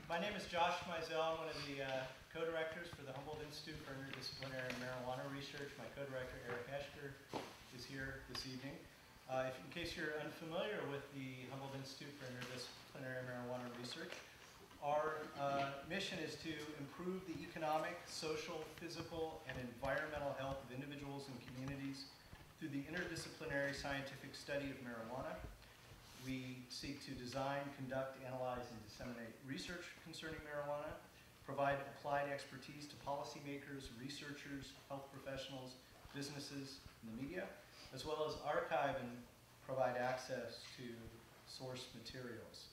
My name is Josh Mizell. I'm one of the co-directors for the Humboldt Institute for Interdisciplinary Marijuana Research. My co-director, Eric Eschker, is here this evening. In case you're unfamiliar with the Humboldt Institute for Interdisciplinary Marijuana Research, our mission is to improve the economic, social, physical, and environmental health of individuals and communities through the interdisciplinary scientific study of marijuana. We seek to design, conduct, analyze, and disseminate research concerning marijuana, provide applied expertise to policymakers, researchers, health professionals, businesses, and the media, as well as archive and provide access to source materials.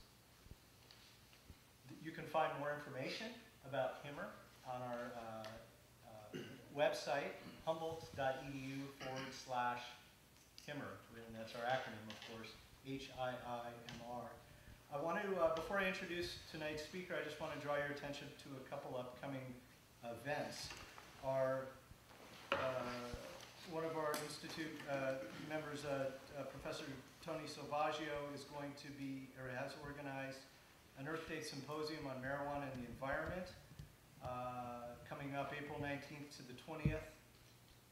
You can find more information about HIMR on our website, humboldt.edu/HIMR, and that's our acronym, of course, HIIMR. I want to, before I introduce tonight's speaker, I just want to draw your attention to a couple upcoming events. One of our institute members, Professor Tony Salvaggio, is going to be, or has organized, an Earth Day Symposium on Marijuana and the Environment, coming up April 19th to the 20th.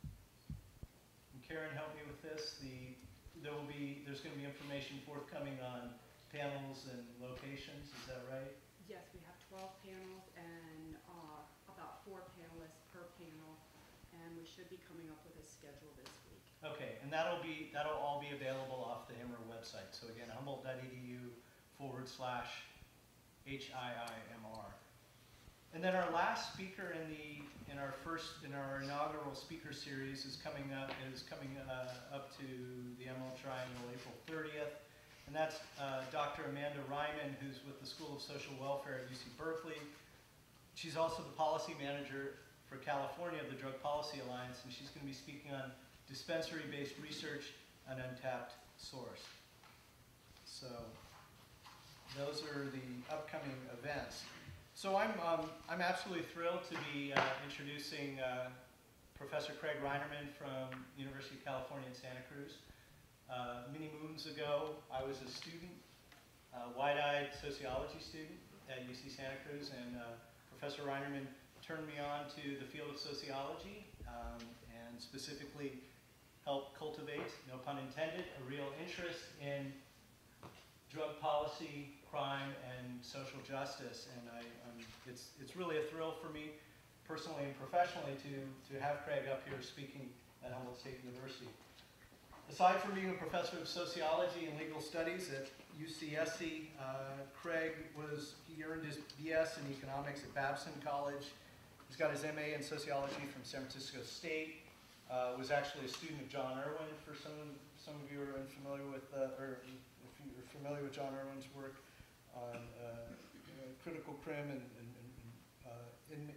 And Karen, help me with this. There's going to be information forthcoming on panels and locations, is that right? Yes, we have 12 panels and about 4 panelists per panel, and we should be coming up with a schedule this week. Okay, and that'll all be available off the HIMR website. So again, humboldt.edu/HIIMR. And then our last speaker in our inaugural speaker series is coming up to the Emerald Triangle April 30th, and that's Dr. Amanda Reinarman, who's with the School of Social Welfare at UC Berkeley. She's also the policy manager for California of the Drug Policy Alliance, and she's going to be speaking on dispensary-based research, an untapped source. So those are the upcoming events. So I'm absolutely thrilled to be introducing Professor Craig Reinarman from University of California in Santa Cruz. Many moons ago, I was a student, wide-eyed sociology student at UC Santa Cruz, and Professor Reinarman turned me on to the field of sociology and specifically helped cultivate, no pun intended, a real interest in drug policy, crime, and social justice. And it's really a thrill for me, personally and professionally, to have Craig up here speaking at Humboldt State University. Aside from being a professor of sociology and legal studies at UCSC, Craig earned his BS in economics at Babson College. He's got his MA in sociology from San Francisco State. Was actually a student of John Irwin. For some of you who are unfamiliar with, or if you're familiar with John Irwin's work on critical crim and in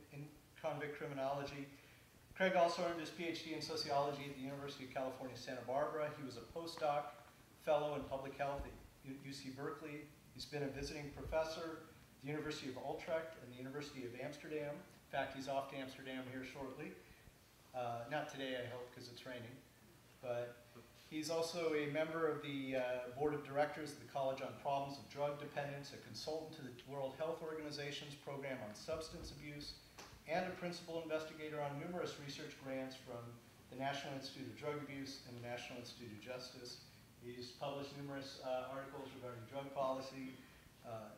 convict criminology. Craig also earned his PhD in sociology at the University of California, Santa Barbara. He was a postdoc fellow in public health at UC Berkeley. He's been a visiting professor at the University of Utrecht and the University of Amsterdam. In fact, he's off to Amsterdam here shortly. Not today, I hope, because it's raining. But he's also a member of the board of directors of the College on Problems of Drug Dependence, a consultant to the World Health Organization's program on substance abuse, and a principal investigator on numerous research grants from the National Institute of Drug Abuse and the National Institute of Justice. He's published numerous articles regarding drug policy,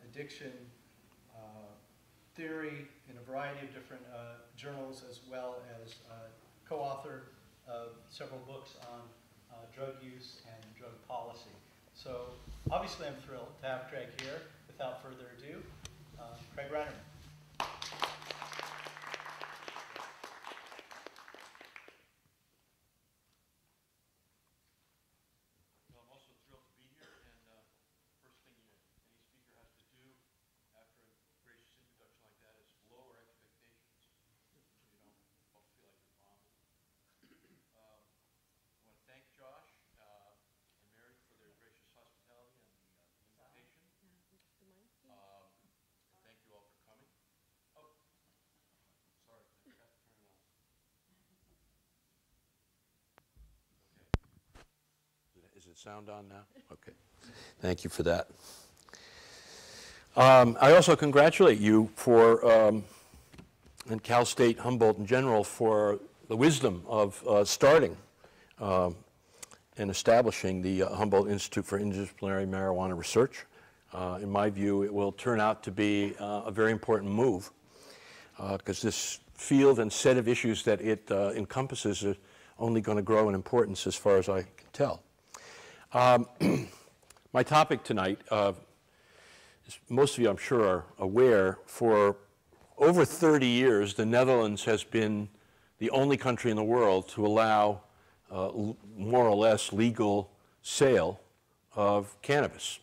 addiction, theory in a variety of different journals, as well as co-author of several books on drug use and drug policy. So obviously I'm thrilled to have Craig here. Without further ado, Craig Reinarman. Is it sound on now? Okay. Thank you for that. I also congratulate you for, and Cal State Humboldt in general, for the wisdom of starting and establishing the Humboldt Institute for Interdisciplinary Marijuana Research. In my view, it will turn out to be a very important move because this field and set of issues that it encompasses are only going to grow in importance as far as I can tell. My topic tonight, as most of you I'm sure are aware, for over 30 years the Netherlands has been the only country in the world to allow more or less legal sale of cannabis.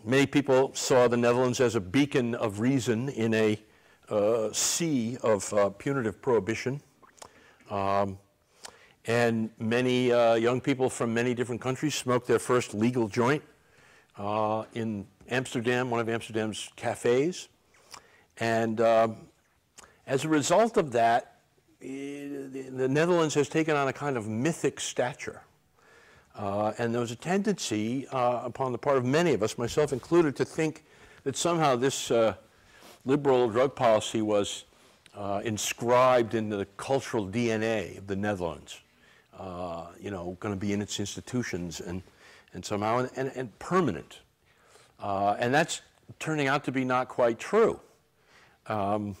Many people saw the Netherlands as a beacon of reason in a sea of punitive prohibition. And many young people from many different countries smoked their first legal joint in Amsterdam, one of Amsterdam's cafes. And as a result of that, the Netherlands has taken on a kind of mythic stature. And there was a tendency upon the part of many of us, myself included, to think that somehow this liberal drug policy was inscribed into the cultural DNA of the Netherlands, you know, going to be in its institutions and somehow and permanent. And that's turning out to be not quite true. And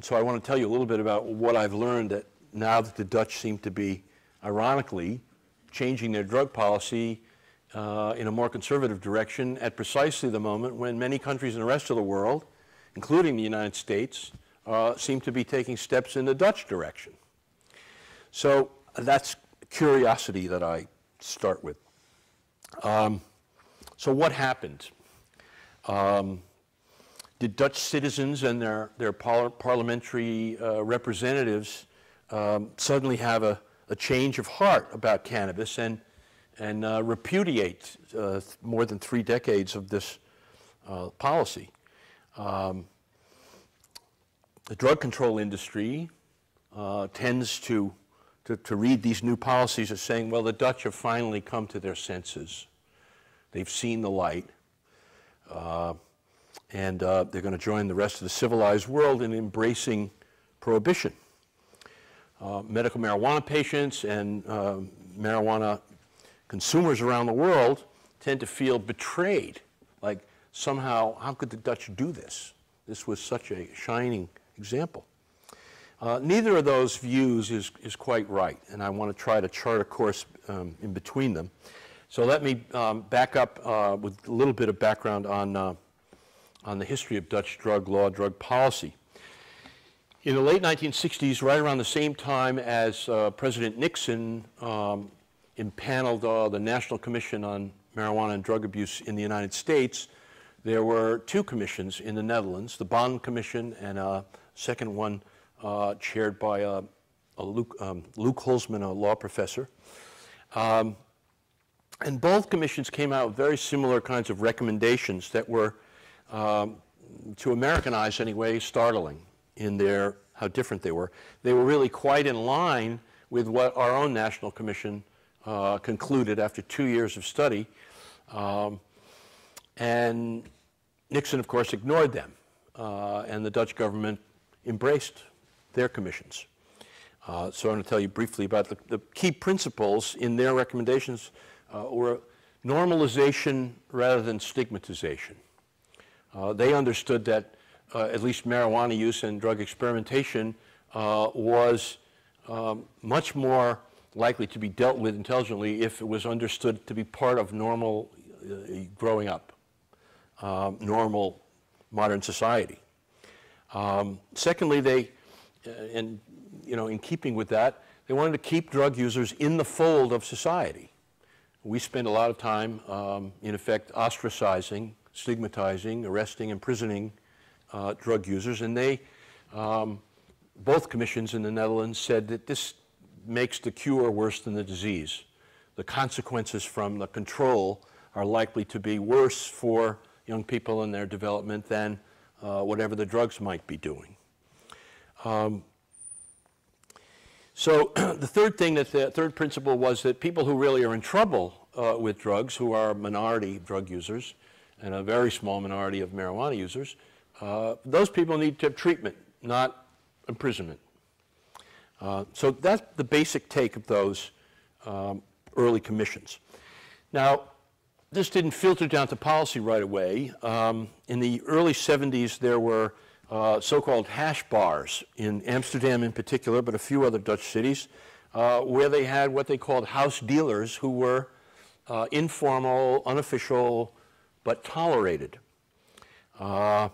so I want to tell you a little bit about what I've learned that now that the Dutch seem to be, ironically, changing their drug policy in a more conservative direction at precisely the moment when many countries in the rest of the world, including the United States, seem to be taking steps in the Dutch direction. So that's curiosity that I start with. So what happened? Did Dutch citizens and their parliamentary representatives suddenly have a change of heart about cannabis and repudiate more than 3 decades of this policy? The drug control industry tends to read these new policies as saying, well, the Dutch have finally come to their senses. They've seen the light. And they're going to join the rest of the civilized world in embracing prohibition. Medical marijuana patients and marijuana consumers around the world tend to feel betrayed, like somehow, how could the Dutch do this? This was such a shining example. Neither of those views is quite right, and I want to try to chart a course in between them. So let me back up with a little bit of background on the history of Dutch drug law, drug policy. In the late 1960s, right around the same time as President Nixon impaneled the National Commission on Marijuana and Drug Abuse in the United States, there were 2 commissions in the Netherlands, the Bonn Commission and a second one chaired by Luc Holzman, a law professor. And both commissions came out with very similar kinds of recommendations that were, to Americanize anyway, startling in how different they were. They were really quite in line with what our own National Commission concluded after 2 years of study. And Nixon, of course, ignored them. And the Dutch government embraced their commissions. So I'm going to tell you briefly about the key principles in their recommendations were normalization rather than stigmatization. They understood that at least marijuana use and drug experimentation was much more likely to be dealt with intelligently if it was understood to be part of normal growing up, normal modern society. Secondly, they, and in keeping with that, they wanted to keep drug users in the fold of society. We spend a lot of time, in effect, ostracizing, stigmatizing, arresting, imprisoning drug users, and they, both commissions in the Netherlands said that this makes the cure worse than the disease. The consequences from the control are likely to be worse for young people in their development than whatever the drugs might be doing. So the third thing, the third principle was that people who really are in trouble with drugs who are minority drug users and a very small minority of marijuana users, those people need to have treatment, not imprisonment. So that's the basic take of those early commissions. Now, this didn't filter down to policy right away. In the early 70s, there were so-called hash bars in Amsterdam in particular, but a few other Dutch cities, where they had what they called house dealers who were informal, unofficial, but tolerated. Now,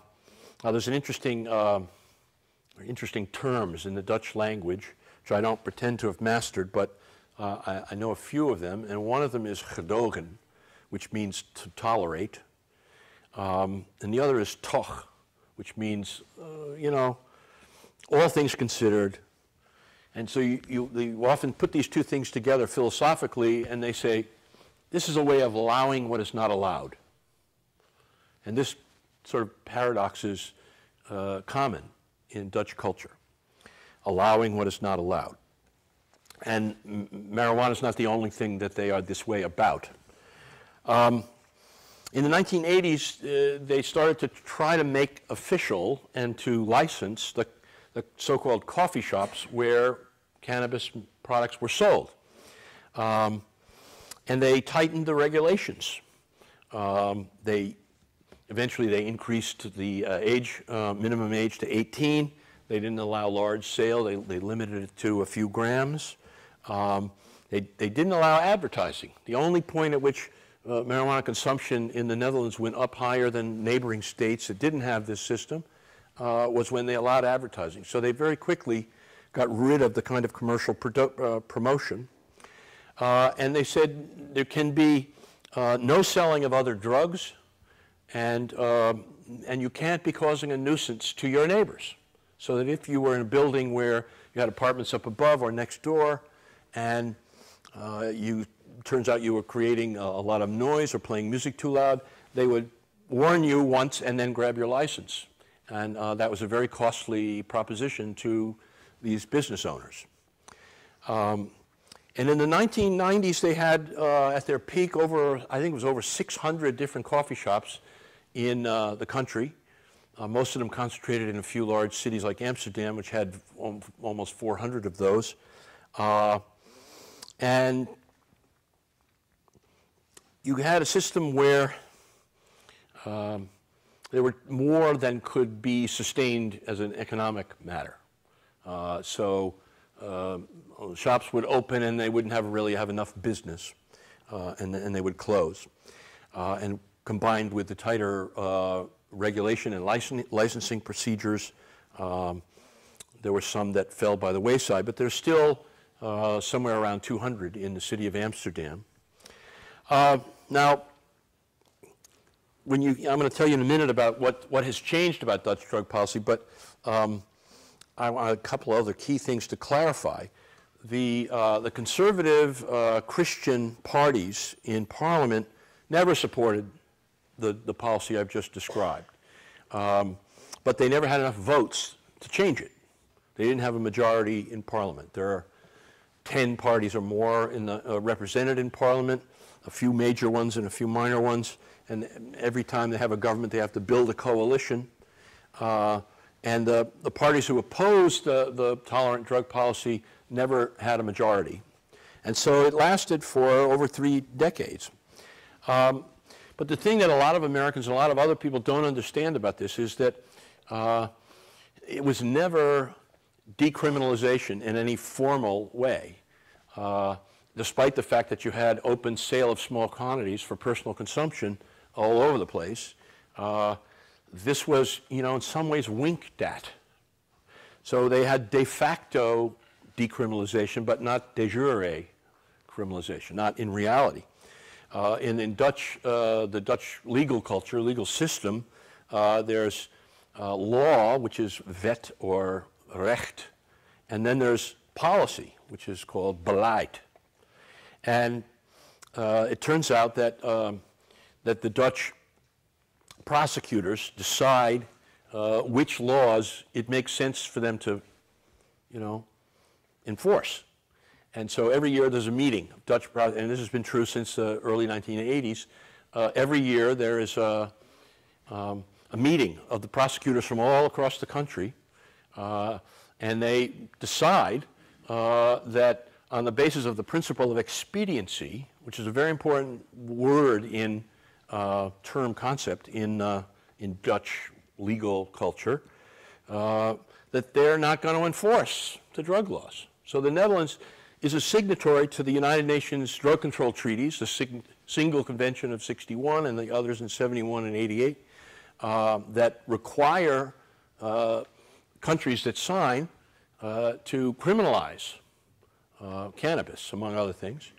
there's an interesting terms in the Dutch language, which I don't pretend to have mastered, but I know a few of them, and one of them is gedogen, which means to tolerate, and the other is toch, which means, you know, all things considered. And so you often put these two things together philosophically, and they say, this is a way of allowing what is not allowed. And this sort of paradox is common in Dutch culture, allowing what is not allowed. And marijuana is not the only thing that they are this way about. In the 1980s, they started to try to make official and to license the so-called coffee shops where cannabis products were sold. And they tightened the regulations. Eventually they increased the minimum age to 18. They didn't allow large sale. They limited it to a few grams. They didn't allow advertising. The only point at which marijuana consumption in the Netherlands went up higher than neighboring states that didn't have this system was when they allowed advertising. So they very quickly got rid of the kind of commercial promotion. And they said there can be no selling of other drugs, and you can't be causing a nuisance to your neighbors. So that if you were in a building where you had apartments up above or next door, and turns out you were creating a lot of noise or playing music too loud, they would warn you once and then grab your license. And that was a very costly proposition to these business owners. And in the 1990s, they had at their peak I think it was over 600 different coffee shops in the country. Most of them concentrated in a few large cities like Amsterdam, which had almost 400 of those. And you had a system where there were more than could be sustained as an economic matter. Shops would open and they wouldn't really have enough business, and they would close. And combined with the tighter regulation and licensing procedures, there were some that fell by the wayside, but there's still somewhere around 200 in the city of Amsterdam. Now, I'm going to tell you in a minute about what has changed about Dutch drug policy, but I want a couple other key things to clarify. The conservative Christian parties in Parliament never supported the policy I've just described, but they never had enough votes to change it. They didn't have a majority in Parliament. There are 10 parties or more represented in Parliament, a few major ones and a few minor ones, and every time they have a government, they have to build a coalition. And the parties who opposed the tolerant drug policy never had a majority. And so it lasted for over 3 decades. But the thing that a lot of Americans and a lot of other people don't understand about this is that it was never decriminalization in any formal way, despite the fact that you had open sale of small quantities for personal consumption all over the place. This was, in some ways winked at. So they had de facto decriminalization, but not de jure criminalization, not in reality. In the Dutch legal culture, legal system, there's law, which is wet or recht, and then there's policy, which is called beleid. And it turns out that the Dutch prosecutors decide which laws it makes sense for them to, enforce. And so every year there's a meeting of Dutch, and this has been true since the early 1980s. Every year there is a meeting of the prosecutors from all across the country, and they decide that on the basis of the principle of expediency, which is a very important word in term concept in Dutch legal culture, that they're not going to enforce the drug laws. So the Netherlands is a signatory to the United Nations drug control treaties, the single convention of 61 and the others in 71 and 88, that require countries that sign to criminalize cannabis, among other things.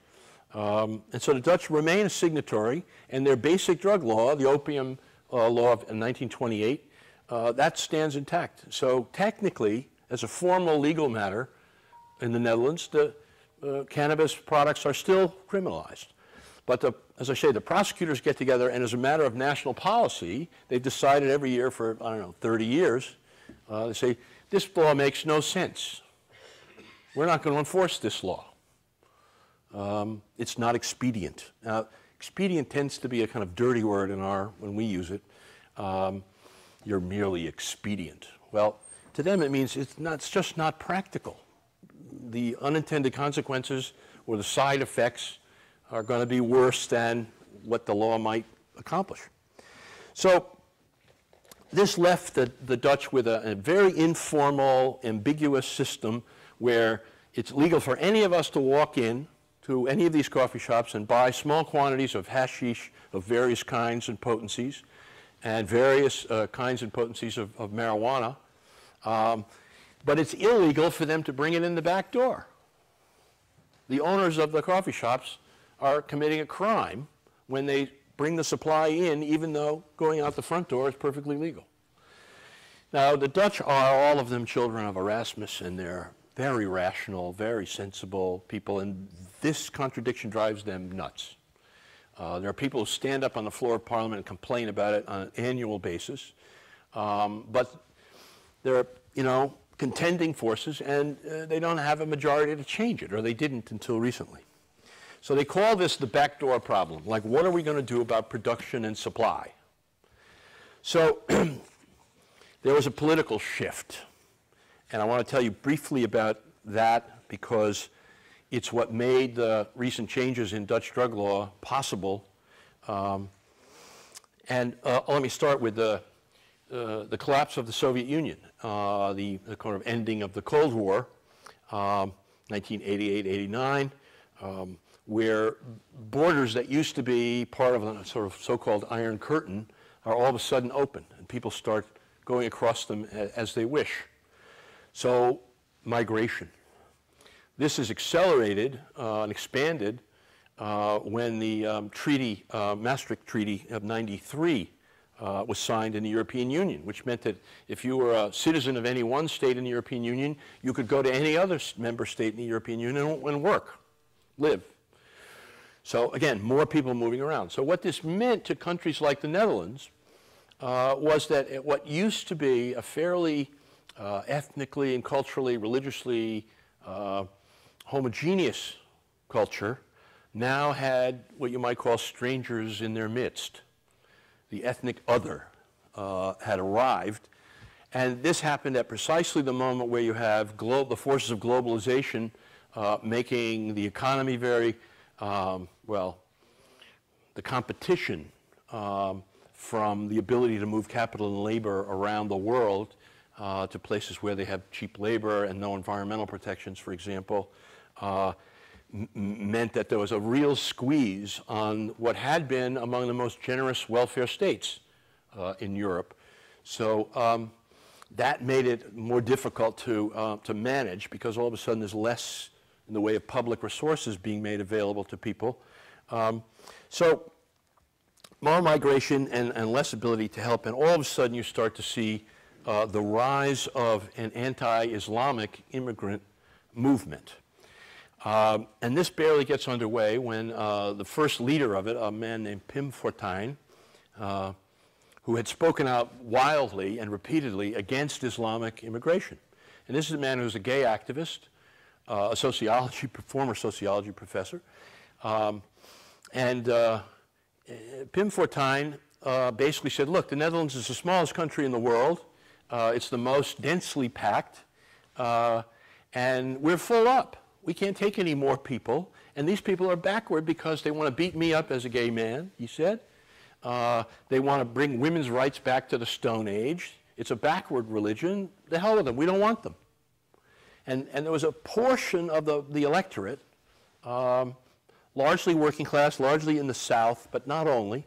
And so the Dutch remain a signatory, and their basic drug law, the opium law of 1928, that stands intact. So technically, as a formal legal matter in the Netherlands, the cannabis products are still criminalized. But as I say, the prosecutors get together, and as a matter of national policy, they've decided every year for, I don't know, 30 years, they say, this law makes no sense. We're not going to enforce this law. It's not expedient. Now, expedient tends to be a kind of dirty word when we use it. You're merely expedient. Well, to them it means it's just not practical. The unintended consequences or the side effects are going to be worse than what the law might accomplish. So this left the Dutch with a very informal, ambiguous system where it's legal for any of us to walk in to any of these coffee shops and buy small quantities of hashish of various kinds and potencies and various kinds and potencies of marijuana. But it's illegal for them to bring it in the back door. The owners of the coffee shops are committing a crime when they bring the supply in, even though going out the front door is perfectly legal. Now, the Dutch are all of them children of Erasmus, and they're very rational, very sensible people, and this contradiction drives them nuts. There are people who stand up on the floor of Parliament and complain about it on an annual basis, but they're, contending forces, and they don't have a majority to change it, or they didn't until recently. So they call this the backdoor problem. Like, what are we going to do about production and supply? So there was a political shift, and I want to tell you briefly about that because it's what made the recent changes in Dutch drug law possible. Let me start with the collapse of the Soviet Union, the kind of ending of the Cold War, 1988-89, where borders that used to be part of a sort of so-called Iron Curtain are all of a sudden open, and people start going across them as they wish. So, migration. This is accelerated and expanded when the Maastricht Treaty of '93 was signed in the European Union, which meant that if you were a citizen of any one state in the European Union, you could go to any other member state in the European Union and work, live. So again, more people moving around. So what this meant to countries like the Netherlands was that what used to be a fairly ethnically and culturally, religiously homogeneous culture now had what you might call strangers in their midst. The ethnic other had arrived, and this happened at precisely the moment where you have the forces of globalization making the economy very, the competition from the ability to move capital and labor around the world to places where they have cheap labor and no environmental protections, for example, meant that there was a real squeeze on what had been among the most generous welfare states in Europe. So that made it more difficult to manage because all of a sudden there's less in the way of public resources being made available to people. So more migration and less ability to help, and all of a sudden you start to see the rise of an anti-Islamic immigrant movement. And this barely gets underway when the first leader of it, a man named Pim Fortuyn, who had spoken out wildly and repeatedly against Islamic immigration. And this is a man who's a gay activist, a former sociology professor. Pim Fortuyn basically said, look, the Netherlands is the smallest country in the world. It's the most densely packed, and we're full up. We can't take any more people, and these people are backward because they want to beat me up as a gay man, he said. They want to bring women's rights back to the Stone Age. It's a backward religion. The hell with them. We don't want them. And there was a portion of the electorate, largely working class, largely in the South, but not only,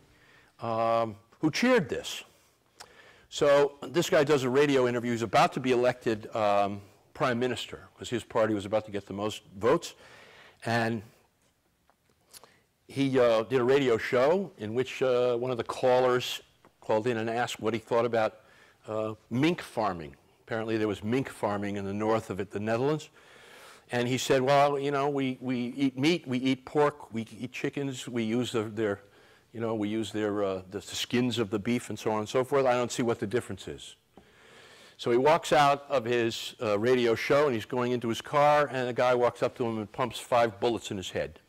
who cheered this. So this guy does a radio interview. He's about to be elected prime minister because his party was about to get the most votes. And he did a radio show in which one of the callers called in and asked what he thought about mink farming. Apparently there was mink farming in the north of the Netherlands. And he said, well, you know, we eat meat, we eat pork, we eat chickens, we use the skins of the beef and so on and so forth. I don't see what the difference is. So he walks out of his radio show and he's going into his car, and a guy walks up to him and pumps 5 bullets in his head.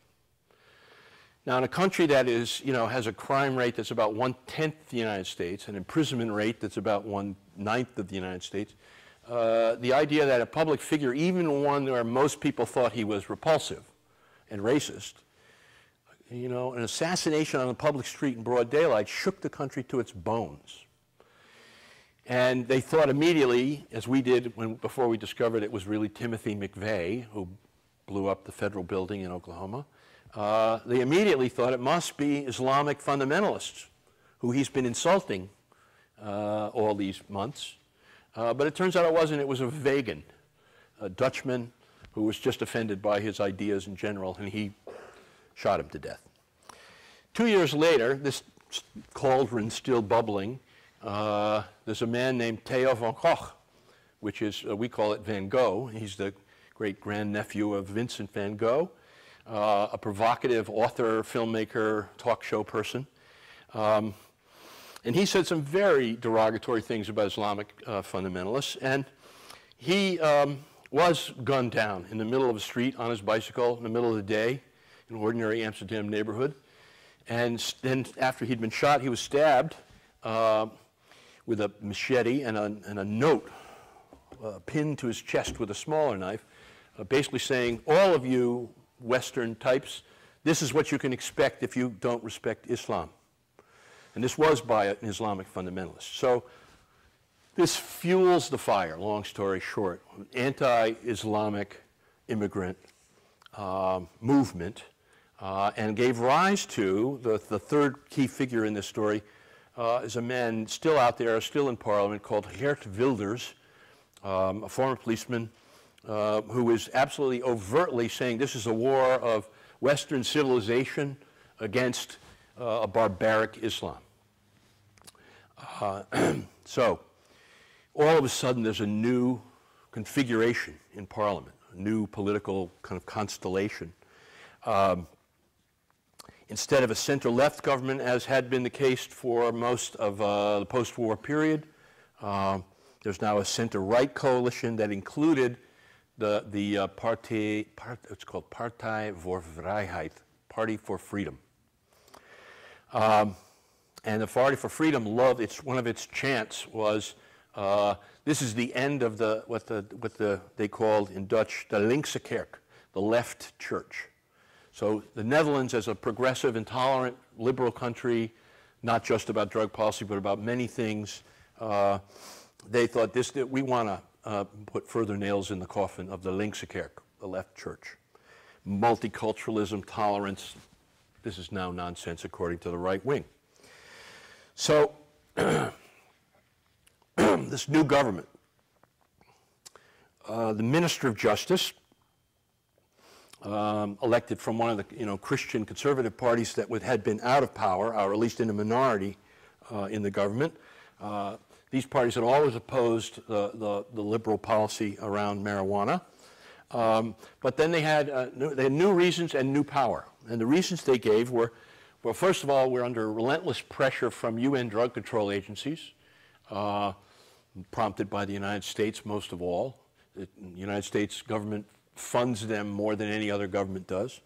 Now, in a country that is, you know, has a crime rate that's about 1/10 the United States, an imprisonment rate that's about 1/9 of the United States, the idea that a public figure, even one where most people thought he was repulsive and racist, you know, an assassination on a public street in broad daylight shook the country to its bones. And they thought immediately, as we did before we discovered it was really Timothy McVeigh who blew up the federal building in Oklahoma, they immediately thought it must be Islamic fundamentalists who he's been insulting all these months. But it turns out it wasn't. It was a vegan, a Dutchman who was just offended by his ideas in general, and he shot him to death. 2 years later, this cauldron still bubbling, there's a man named Theo van Gogh, which is, we call it Van Gogh. He's the great-grandnephew of Vincent van Gogh, a provocative author, filmmaker, talk show person. And he said some very derogatory things about Islamic fundamentalists. And he was gunned down in the middle of a street on his bicycle in the middle of the day in an ordinary Amsterdam neighborhood. And then after he'd been shot, he was stabbed with a machete and a note pinned to his chest with a smaller knife, basically saying, all of you Western types, this is what you can expect if you don't respect Islam. And this was by an Islamic fundamentalist. So this fuels the fire, long story short, anti-Islamic immigrant movement, and gave rise to the third key figure in this story is a man still out there, still in Parliament, called Geert Wilders, a former policeman who is absolutely overtly saying this is a war of Western civilization against a barbaric Islam. So all of a sudden there's a new configuration in Parliament, a new political kind of constellation. Instead of a center-left government, as had been the case for most of the post-war period, there's now a center-right coalition that included the it's called Partij voor Vrijheid, Party for Freedom. And the Party for Freedom one of its chants was, this is the end of what they called in Dutch the linkse kerk, the left church. So the Netherlands, as a progressive, intolerant, liberal country, not just about drug policy, but about many things, they thought we want to put further nails in the coffin of the linkse kerk, the left church. Multiculturalism, tolerance, this is now nonsense according to the right wing. So this new government, the Minister of Justice, elected from one of the Christian conservative parties that had been out of power, or at least in a minority in the government. These parties had always opposed the liberal policy around marijuana. But then they had new reasons and new power. And the reasons they gave were, well, first of all, we're under relentless pressure from UN drug control agencies, prompted by the United States most of all. The United States government funds them more than any other government does.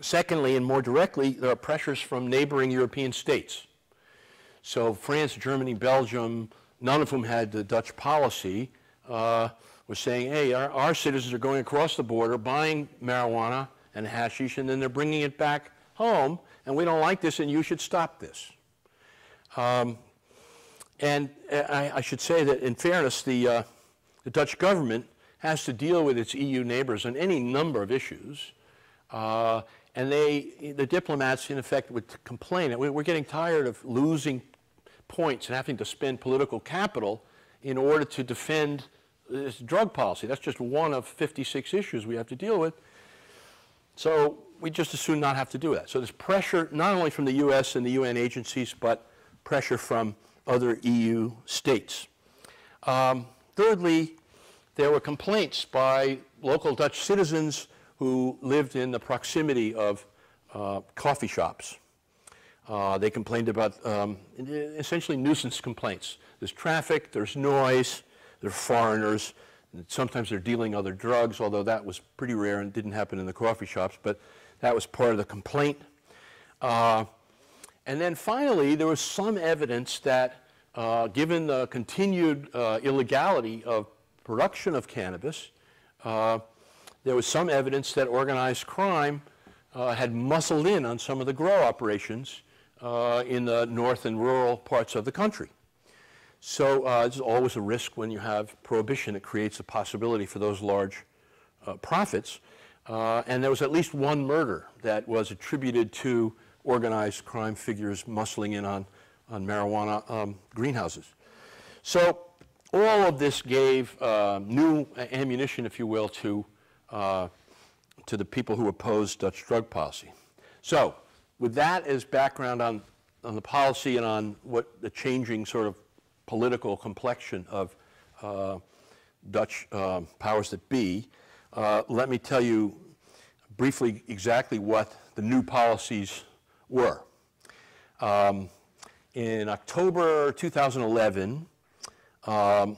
Secondly, and more directly, there are pressures from neighboring European states. So France, Germany, Belgium, none of whom had the Dutch policy, was saying, hey, our citizens are going across the border, buying marijuana and hashish, and then they're bringing it back home, and we don't like this, and you should stop this. And I should say that, in fairness, the Dutch government has to deal with its EU neighbors on any number of issues. And the diplomats, in effect, would complain. We're getting tired of losing points and having to spend political capital in order to defend this drug policy. That's just one of 56 issues we have to deal with. So we just as soon not have to do that. So there's pressure not only from the US and the UN agencies, but pressure from other EU states. Thirdly, there were complaints by local Dutch citizens who lived in the proximity of coffee shops. They complained about essentially nuisance complaints. There's traffic, there's noise, there are foreigners, and sometimes they're dealing other drugs, although that was pretty rare and didn't happen in the coffee shops, but that was part of the complaint. And then finally, there was some evidence that given the continued illegality of production of cannabis, there was some evidence that organized crime had muscled in on some of the grow operations in the north and rural parts of the country. So there's always a risk when you have prohibition. It creates a possibility for those large profits. And there was at least one murder that was attributed to organized crime figures muscling in on marijuana greenhouses. So all of this gave new ammunition, if you will, to the people who opposed Dutch drug policy. So with that as background on the policy and on what the changing sort of political complexion of Dutch powers that be, let me tell you briefly exactly what the new policies were. In October 2011, a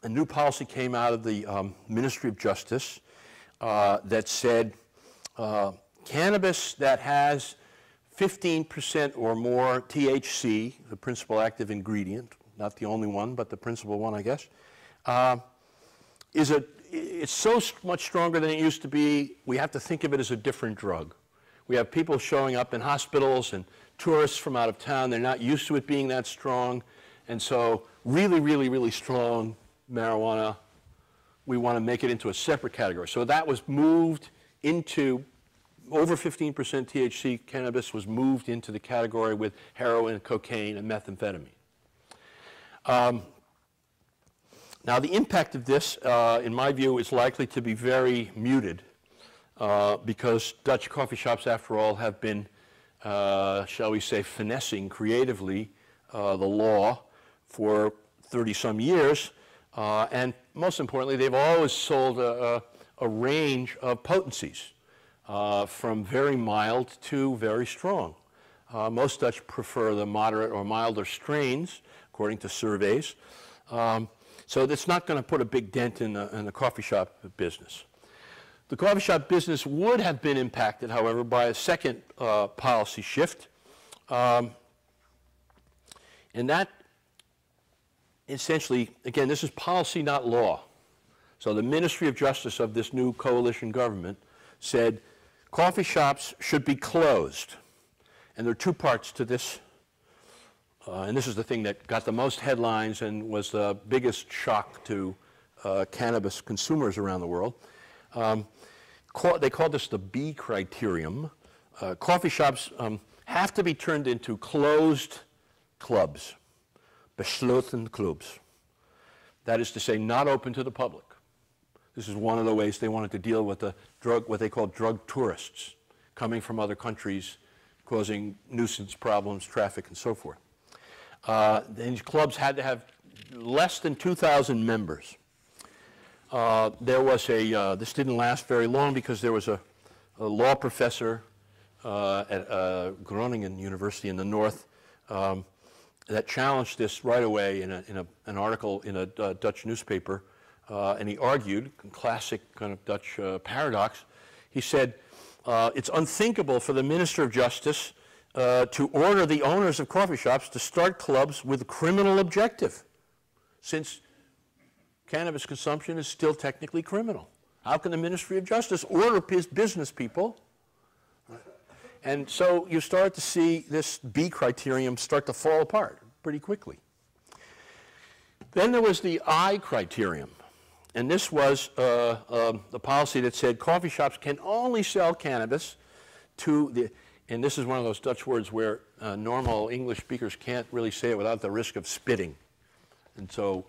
new policy came out of the Ministry of Justice that said cannabis that has 15% or more THC, the principal active ingredient, not the only one, but the principal one, I guess, it's so much stronger than it used to be, we have to think of it as a different drug. We have people showing up in hospitals and tourists from out of town. They're not used to it being that strong. And so really, really, really strong marijuana, we want to make it into a separate category. So that was moved into, over 15% THC cannabis was moved into the category with heroin, cocaine, and methamphetamine. Now the impact of this, in my view, is likely to be very muted because Dutch coffee shops, after all, have been, shall we say, finessing creatively the law for 30-some years. And most importantly, they've always sold a range of potencies, from very mild to very strong. Most Dutch prefer the moderate or milder strains, according to surveys. So that's not going to put a big dent in the coffee shop business. The coffee shop business would have been impacted, however, by a second policy shift. And that essentially, again, this is policy, not law. So the Ministry of Justice of this new coalition government said coffee shops should be closed. And there are two parts to this. And this is the thing that got the most headlines and was the biggest shock to cannabis consumers around the world. They called this the B criterion. Coffee shops have to be turned into closed clubs, besloten clubs. That is to say, not open to the public. This is one of the ways they wanted to deal with the drug, what they call drug tourists, coming from other countries, causing nuisance problems, traffic, and so forth. These clubs had to have less than 2,000 members. There was this didn't last very long because there was a law professor at Groningen University in the north that challenged this right away in an article in a Dutch newspaper and he argued, classic kind of Dutch paradox, he said, it's unthinkable for the Minister of Justice to order the owners of coffee shops to start clubs with a criminal objective, since cannabis consumption is still technically criminal. How can the Ministry of Justice order business people? And so you start to see this B criterion start to fall apart pretty quickly. Then there was the I criterion. And this was the policy that said coffee shops can only sell cannabis to the, and this is one of those Dutch words where normal English speakers can't really say it without the risk of spitting. And so,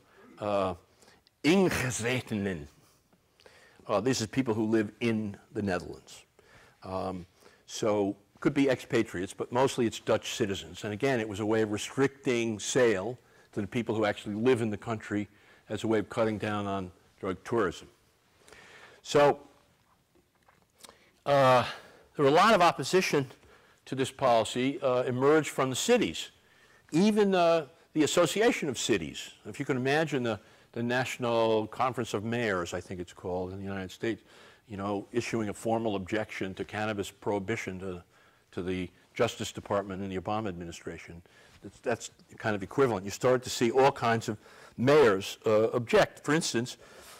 ingezetenen. This is people who live in the Netherlands. So, could be expatriates, but mostly it's Dutch citizens. And again, it was a way of restricting sale to the people who actually live in the country as a way of cutting down on drug tourism. So there were a lot of opposition to this policy emerged from the cities, even the Association of Cities. If you can imagine the National Conference of Mayors, I think it's called in the United States, you know, issuing a formal objection to cannabis prohibition to the Justice Department in the Obama administration. That's kind of equivalent. You start to see all kinds of mayors object. For instance,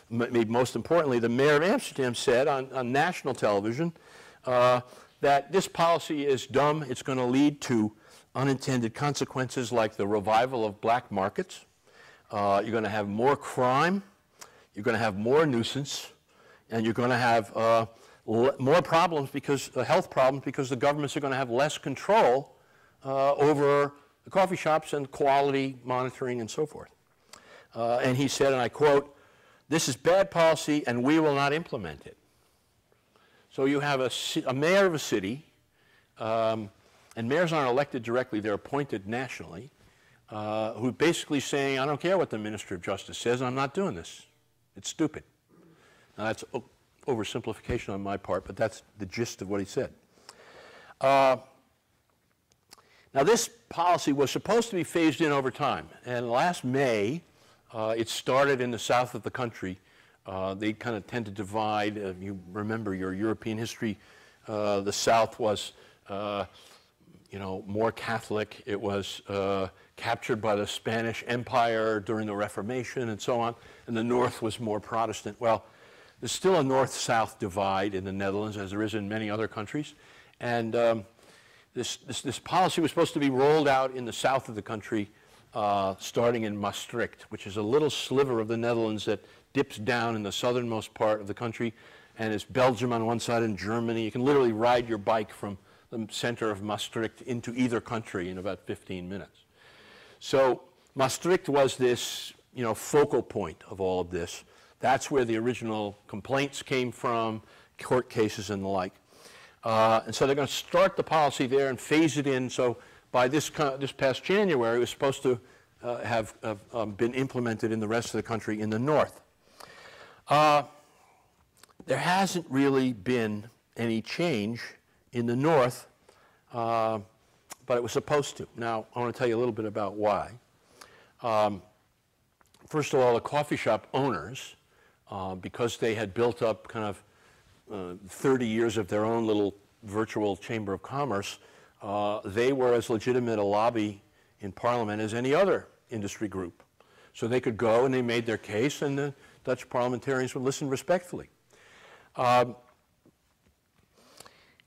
maybe most importantly, the mayor of Amsterdam said on national television that this policy is dumb. It's going to lead to unintended consequences like the revival of black markets. You're going to have more crime. You're going to have more nuisance. And you're going to have more problems because health problems because the governments are going to have less control over the coffee shops and quality monitoring and so forth. And he said, and I quote, "This is bad policy and we will not implement it." So you have a mayor of a city, and mayors aren't elected directly, they're appointed nationally, who basically saying, I don't care what the Minister of Justice says, I'm not doing this. It's stupid. Now that's oversimplification on my part, but that's the gist of what he said. Now this policy was supposed to be phased in over time, and last May it started in the south of the country. They kind of tend to divide. You remember your European history. The South was, you know, more Catholic. It was captured by the Spanish Empire during the Reformation and so on. And the North was more Protestant. Well, there's still a North-South divide in the Netherlands, as there is in many other countries. And this policy was supposed to be rolled out in the south of the country, starting in Maastricht, which is a little sliver of the Netherlands that dips down in the southernmost part of the country, and it's Belgium on one side and Germany. You can literally ride your bike from the center of Maastricht into either country in about 15 minutes. So Maastricht was this, you know, focal point of all of this. That's where the original complaints came from, court cases and the like. And so they're going to start the policy there and phase it in. So by this past January, it was supposed to have been implemented in the rest of the country in the north. There hasn't really been any change in the north, but it was supposed to. Now, I want to tell you a little bit about why. First of all, the coffee shop owners, because they had built up kind of 30 years of their own little virtual chamber of commerce, they were as legitimate a lobby in Parliament as any other industry group. So they could go and they made their case, and the Dutch parliamentarians would listen respectfully. And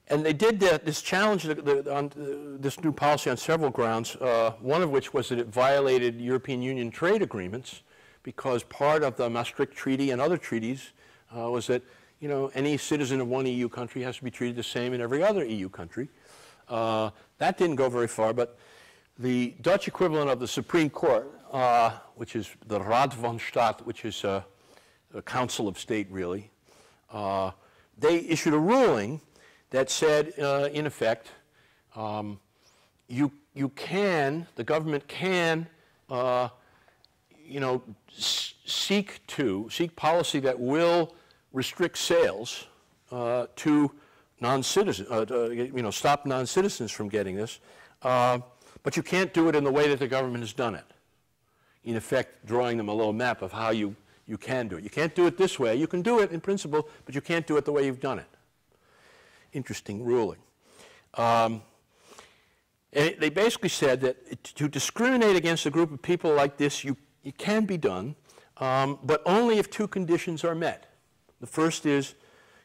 they did this challenge on this new policy on several grounds, one of which was that it violated European Union trade agreements, because part of the Maastricht Treaty and other treaties was that, you know, any citizen of one EU country has to be treated the same in every other EU country. That didn't go very far, but the Dutch equivalent of the Supreme Court, which is the Raad van State, which is a Council of State really, they issued a ruling that said, in effect, the government can, you know, seek policy that will restrict sales to non-citizens, you know, stop non-citizens from getting this, but you can't do it in the way that the government has done it. In effect, drawing them a little map of how you you can do it. You can't do it this way. You can do it in principle, but you can't do it the way you've done it. Interesting ruling. And they basically said that to discriminate against a group of people like this, it can be done, but only if two conditions are met. The first is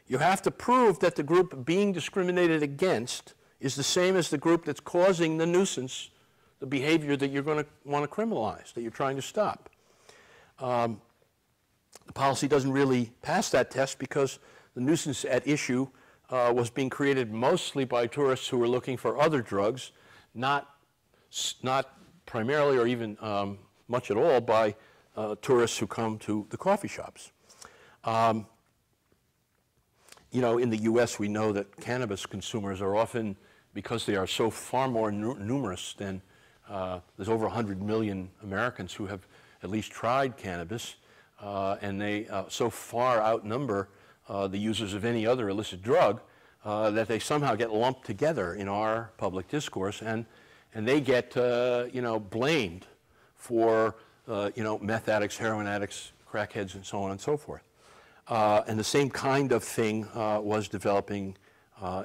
you have to prove that the group being discriminated against is the same as the group that's causing the nuisance, the behavior that you're going to want to criminalize, that you're trying to stop. The policy doesn't really pass that test because the nuisance at issue was being created mostly by tourists who were looking for other drugs, not primarily or even much at all by tourists who come to the coffee shops. You know, in the U.S., we know that cannabis consumers are often, because they are so far more numerous than, there's over 100 million Americans who have at least tried cannabis, and they so far outnumber the users of any other illicit drug that they somehow get lumped together in our public discourse, and they get, you know, blamed for, you know, meth addicts, heroin addicts, crackheads, and so on and so forth. And the same kind of thing was developing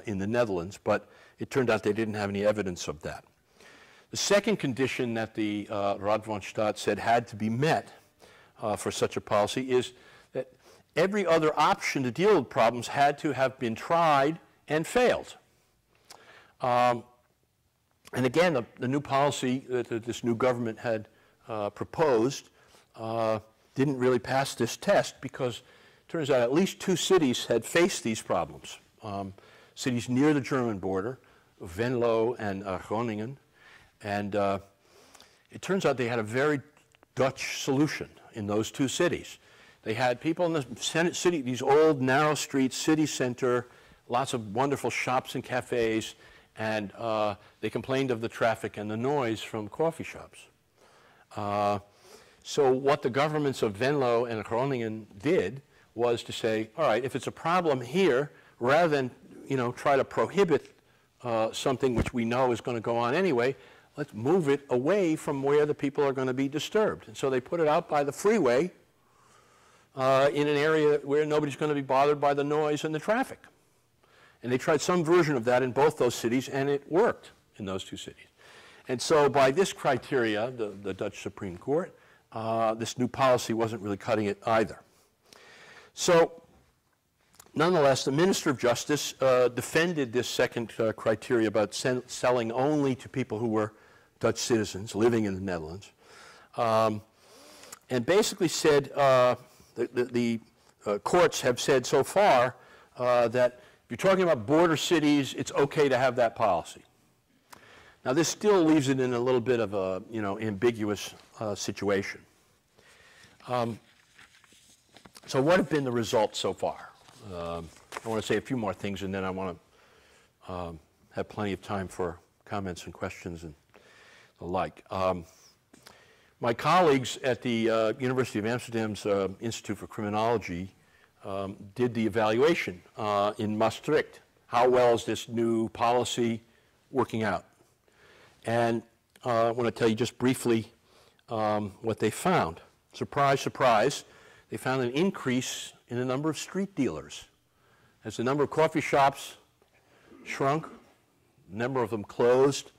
in the Netherlands, but it turned out they didn't have any evidence of that. The second condition that the Raad van State said had to be met for such a policy is that every other option to deal with problems had to have been tried and failed. And again, the new policy that this new government had proposed didn't really pass this test because it turns out at least two cities had faced these problems. Cities near the German border, Venlo and Groningen. And it turns out they had a very Dutch solution in those two cities. They had people in the city, these old narrow streets, city center, lots of wonderful shops and cafes, and they complained of the traffic and the noise from coffee shops. So what the governments of Venlo and Groningen did was to say, all right, if it's a problem here, rather than, you know, try to prohibit something which we know is going to go on anyway, let's move it away from where the people are going to be disturbed. And so they put it out by the freeway in an area where nobody's going to be bothered by the noise and the traffic. And they tried some version of that in both those cities, and it worked in those two cities. And so by this criteria, the Dutch Supreme Court, this new policy wasn't really cutting it either. So nonetheless, the Minister of Justice defended this second criteria about selling only to people who were Dutch citizens living in the Netherlands, and basically said the courts have said so far that if you're talking about border cities, it's okay to have that policy. Now, this still leaves it in a little bit of a, you know, ambiguous situation. So what have been the results so far? I want to say a few more things, and then I want to have plenty of time for comments and questions and the like. My colleagues at the University of Amsterdam's Institute for Criminology did the evaluation in Maastricht. How well is this new policy working out? And I want to tell you just briefly what they found. Surprise, surprise, they found an increase in the number of street dealers. As the number of coffee shops shrunk, the number of them closed,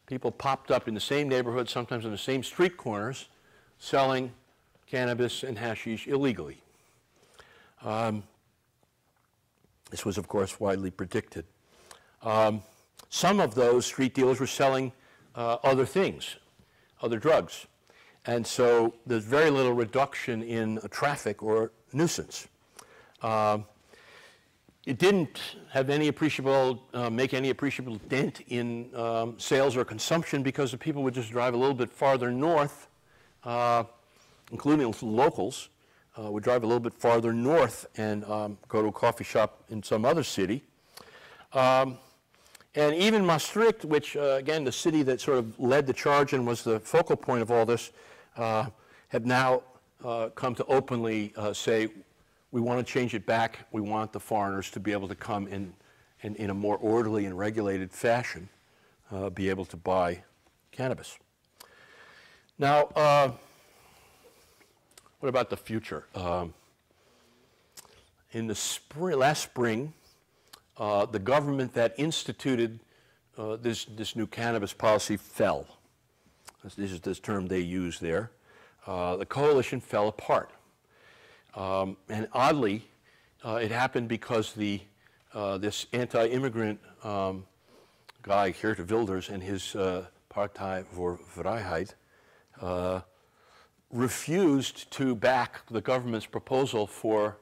people popped up in the same neighborhood, sometimes in the same street corners, selling cannabis and hashish illegally. This was, of course, widely predicted. Some of those street dealers were selling other things, other drugs. And so there's very little reduction in traffic or nuisance. It didn't have any appreciable, make any appreciable dent in sales or consumption because the people would just drive a little bit farther north, including locals, would drive a little bit farther north and go to a coffee shop in some other city. And even Maastricht, which, again, the city that sort of led the charge and was the focal point of all this, have now come to openly say, we want to change it back. We want the foreigners to be able to come in a more orderly and regulated fashion, be able to buy cannabis. Now, what about the future? In the last spring, the government that instituted this new cannabis policy fell. This is this term they use there. The coalition fell apart. And oddly, it happened because this anti-immigrant guy, Geert Wilders, and his Partij voor Vrijheid refused to back the government's proposal for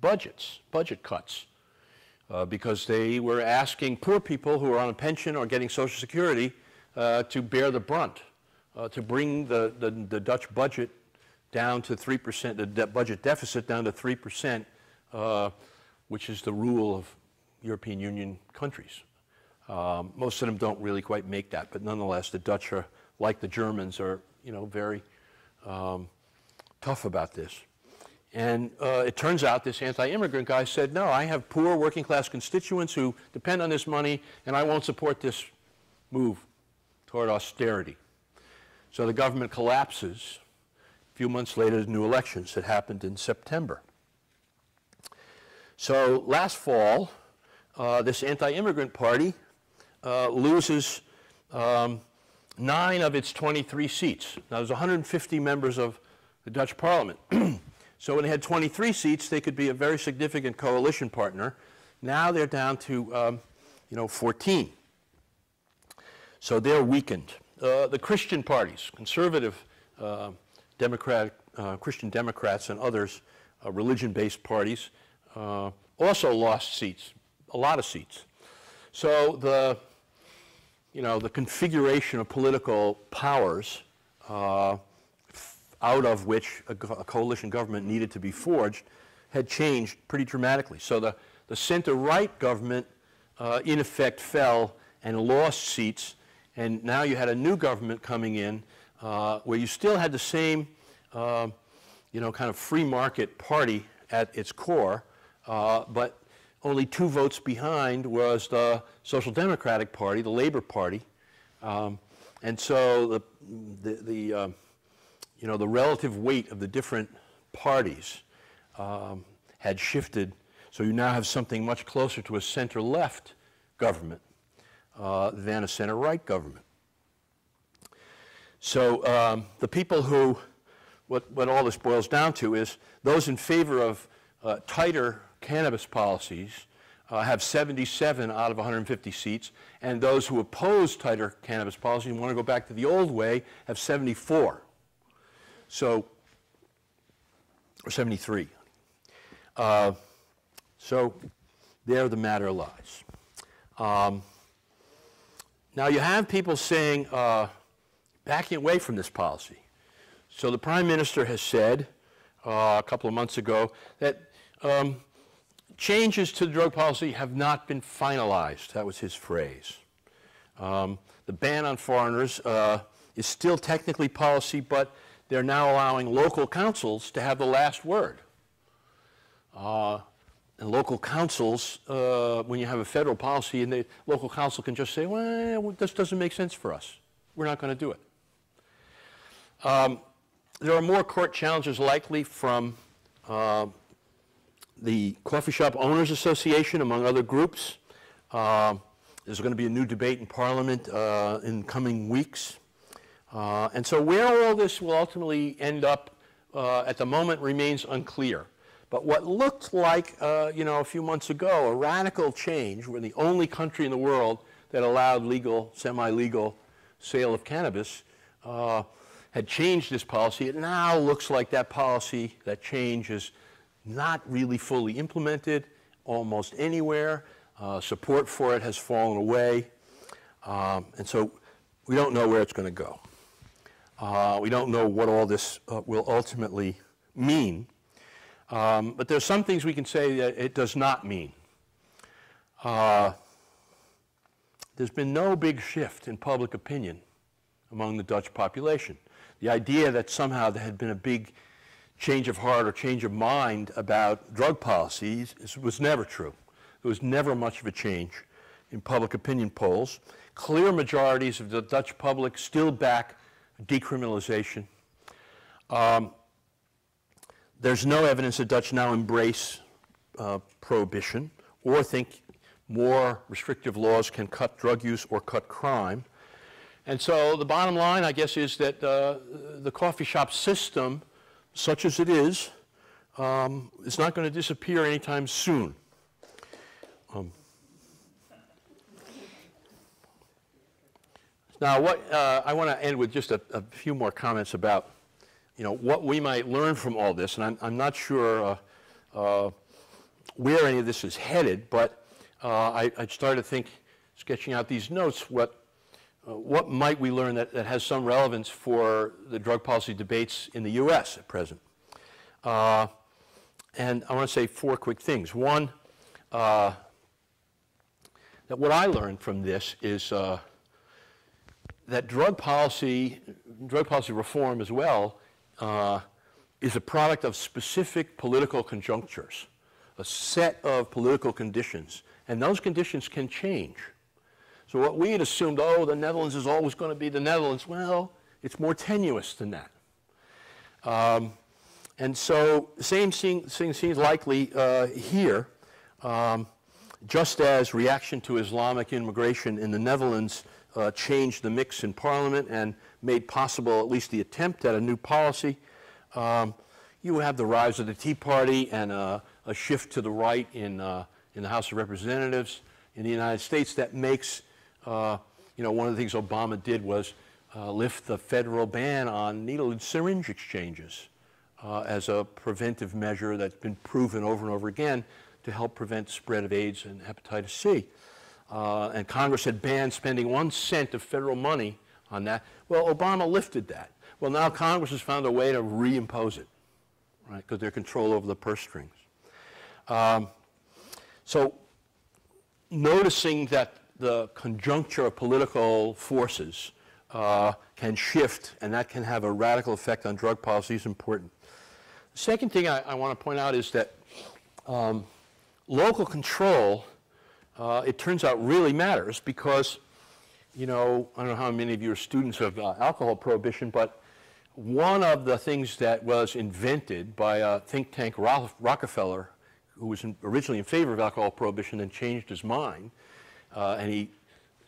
budget cuts, because they were asking poor people who are on a pension or getting Social Security to bear the brunt, to bring the Dutch budget down to 3%, the budget deficit down to 3%, which is the rule of European Union countries. Most of them don't really quite make that, but nonetheless, the Dutch are, like the Germans, are very tough about this. And it turns out this anti-immigrant guy said, no, I have poor working class constituents who depend on this money, and I won't support this move toward austerity. So the government collapses. A few months later, there's new elections that happened in September. So last fall, this anti-immigrant party loses 9 of its 23 seats. Now, there's 150 members of the Dutch parliament. So when they had 23 seats, they could be a very significant coalition partner. Now they're down to 14. So they're weakened. The Christian parties, conservative Christian Democrats and others, religion-based parties, also lost seats, a lot of seats. So the configuration of political powers out of which a coalition government needed to be forged had changed pretty dramatically. So the center-right government, in effect, fell and lost seats, and now you had a new government coming in where you still had the same, kind of free market party at its core, but only 2 votes behind was the Social Democratic Party, the Labour Party, and so the relative weight of the different parties had shifted, so you now have something much closer to a center-left government than a center-right government. So the people who, what all this boils down to is those in favor of tighter cannabis policies have 77 out of 150 seats, and those who oppose tighter cannabis policy and want to go back to the old way have 74. So, or 73. So there the matter lies. Now you have people saying, backing away from this policy. So the Prime Minister has said a couple of months ago that changes to the drug policy have not been finalized. That was his phrase. The ban on foreigners is still technically policy, but they're now allowing local councils to have the last word. And local councils, when you have a federal policy, and the local council can just say, well, this doesn't make sense for us. We're not going to do it. There are more court challenges likely from the Coffee Shop Owners Association, among other groups. There's going to be a new debate in Parliament in coming weeks. And so where all this will ultimately end up at the moment remains unclear. But what looked like, a few months ago, a radical change, we're the only country in the world that allowed legal, semi-legal sale of cannabis, had changed this policy. It now looks like that policy, that change, is not really fully implemented almost anywhere. Support for it has fallen away. And so we don't know where it's going to go. We don't know what all this will ultimately mean. But there's some things we can say that it does not mean. There's been no big shift in public opinion among the Dutch population. The idea that somehow there had been a big change of heart or change of mind about drug policies was never true. There was never much of a change in public opinion polls. Clear majorities of the Dutch public still back decriminalization. there's no evidence the Dutch now embrace prohibition or think more restrictive laws can cut drug use or cut crime. And so the bottom line, I guess, is that the coffee shop system, such as it is not going to disappear anytime soon. Now, I want to end with just a few more comments about, what we might learn from all this. And I'm not sure where any of this is headed, but I started to think, sketching out these notes, what might we learn that has some relevance for the drug policy debates in the U.S. at present? And I want to say 4 quick things. One, that what I learned from this is that drug policy reform as well, is a product of specific political conjunctures, a set of political conditions, and those conditions can change. So what we had assumed, the Netherlands is always going to be the Netherlands, well, it's more tenuous than that. And so the same thing seems likely here, just as reaction to Islamic immigration in the Netherlands changed the mix in Parliament and made possible at least the attempt at a new policy. You have the rise of the Tea Party and a shift to the right in the House of Representatives in the United States that makes, one of the things Obama did was lift the federal ban on needle and syringe exchanges as a preventive measure that's been proven over and over again to help prevent the spread of AIDS and hepatitis C. And Congress had banned spending 1 cent of federal money on that. Well, Obama lifted that. Well, now Congress has found a way to reimpose it, right, because they're control over the purse strings. So noticing that the conjuncture of political forces can shift, and that can have a radical effect on drug policy is important. The second thing I want to point out is that local control, it turns out, really matters because, I don't know how many of you are students of alcohol prohibition, but one of the things that was invented by think tank Rockefeller, who was originally in favor of alcohol prohibition and changed his mind, and he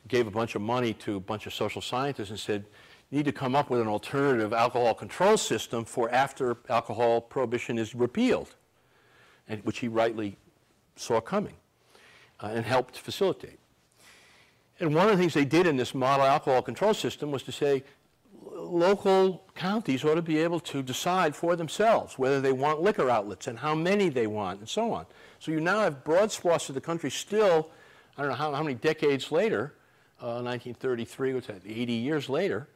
gave a bunch of money to a bunch of social scientists and said, you need to come up with an alternative alcohol control system for after alcohol prohibition is repealed, and which he rightly saw coming and helped facilitate. And one of the things they did in this model alcohol control system was to say local counties ought to be able to decide for themselves whether they want liquor outlets and how many they want and so on. So you now have broad swaths of the country still, I don't know how many decades later, 1933, what's that, 80 years later,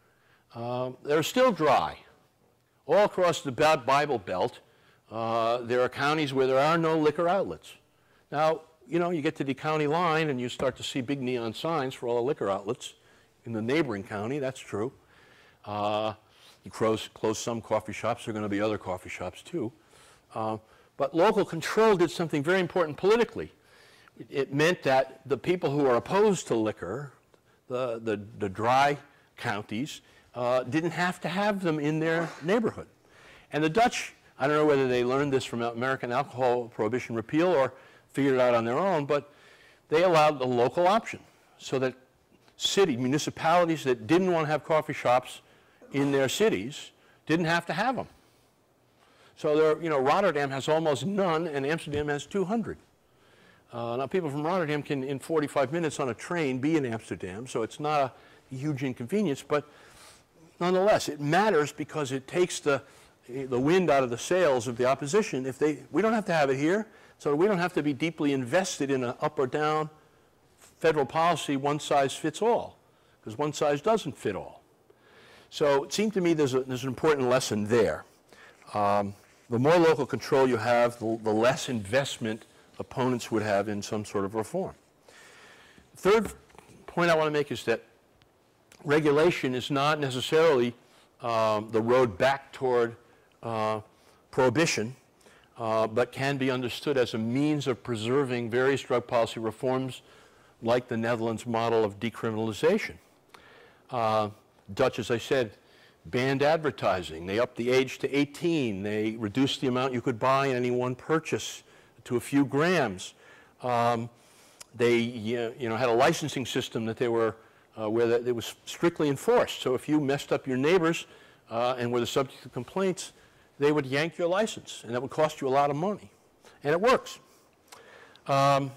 they're still dry. All across the Bible Belt, there are counties where there are no liquor outlets. Now, you get to the county line and you start to see big neon signs for all the liquor outlets in the neighboring county. That's true. You close some coffee shops, there are going to be other coffee shops too. But local control did something very important politically. It meant that the people who are opposed to liquor, the dry counties, didn't have to have them in their neighborhood. And the Dutch, I don't know whether they learned this from American alcohol prohibition repeal or figured it out on their own, but they allowed the local option so that municipalities that didn't want to have coffee shops in their cities didn't have to have them. So Rotterdam has almost none and Amsterdam has 200. Now people from Rotterdam can, in 45 minutes on a train, be in Amsterdam, so it's not a huge inconvenience, but nonetheless, it matters because it takes the wind out of the sails of the opposition. We don't have to have it here, so we don't have to be deeply invested in an up or down federal policy, one size fits all, because one size doesn't fit all. So it seemed to me there's an important lesson there. The more local control you have, the less investment opponents would have in some sort of reform. The third point I want to make is that regulation is not necessarily the road back toward prohibition, but can be understood as a means of preserving various drug policy reforms like the Netherlands model of decriminalization. Dutch, as I said, banned advertising. They upped the age to 18. They reduced the amount you could buy in any one purchase to a few grams. They had a licensing system that they were where it was strictly enforced. So if you messed up your neighbors and were the subject of complaints, they would yank your license, and that would cost you a lot of money. And it works. So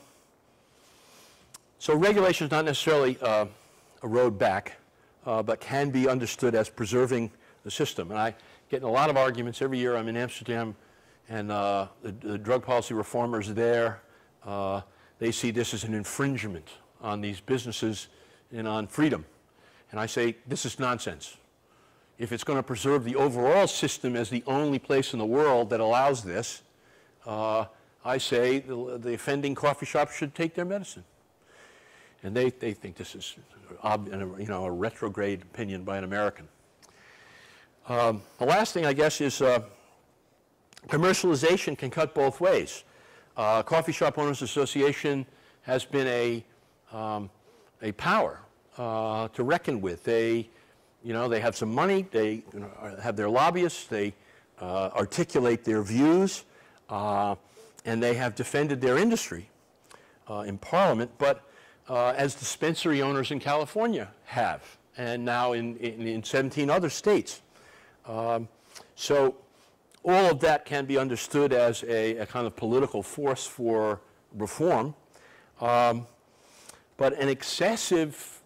regulation is not necessarily a road back, but can be understood as preserving the system. And I get in a lot of arguments every year. I'm in Amsterdam, and the drug policy reformers there, they see this as an infringement on these businesses and on freedom. And I say, this is nonsense. If it's going to preserve the overall system as the only place in the world that allows this, I say the offending coffee shops should take their medicine. And they think this is a retrograde opinion by an American. The last thing, I guess, is commercialization can cut both ways. Coffee Shop Owners Association has been a power to reckon with. They have some money. They have their lobbyists. They articulate their views, and they have defended their industry in Parliament. But as dispensary owners in California have, and now in 17 other states, so all of that can be understood as a kind of political force for reform. But an excessive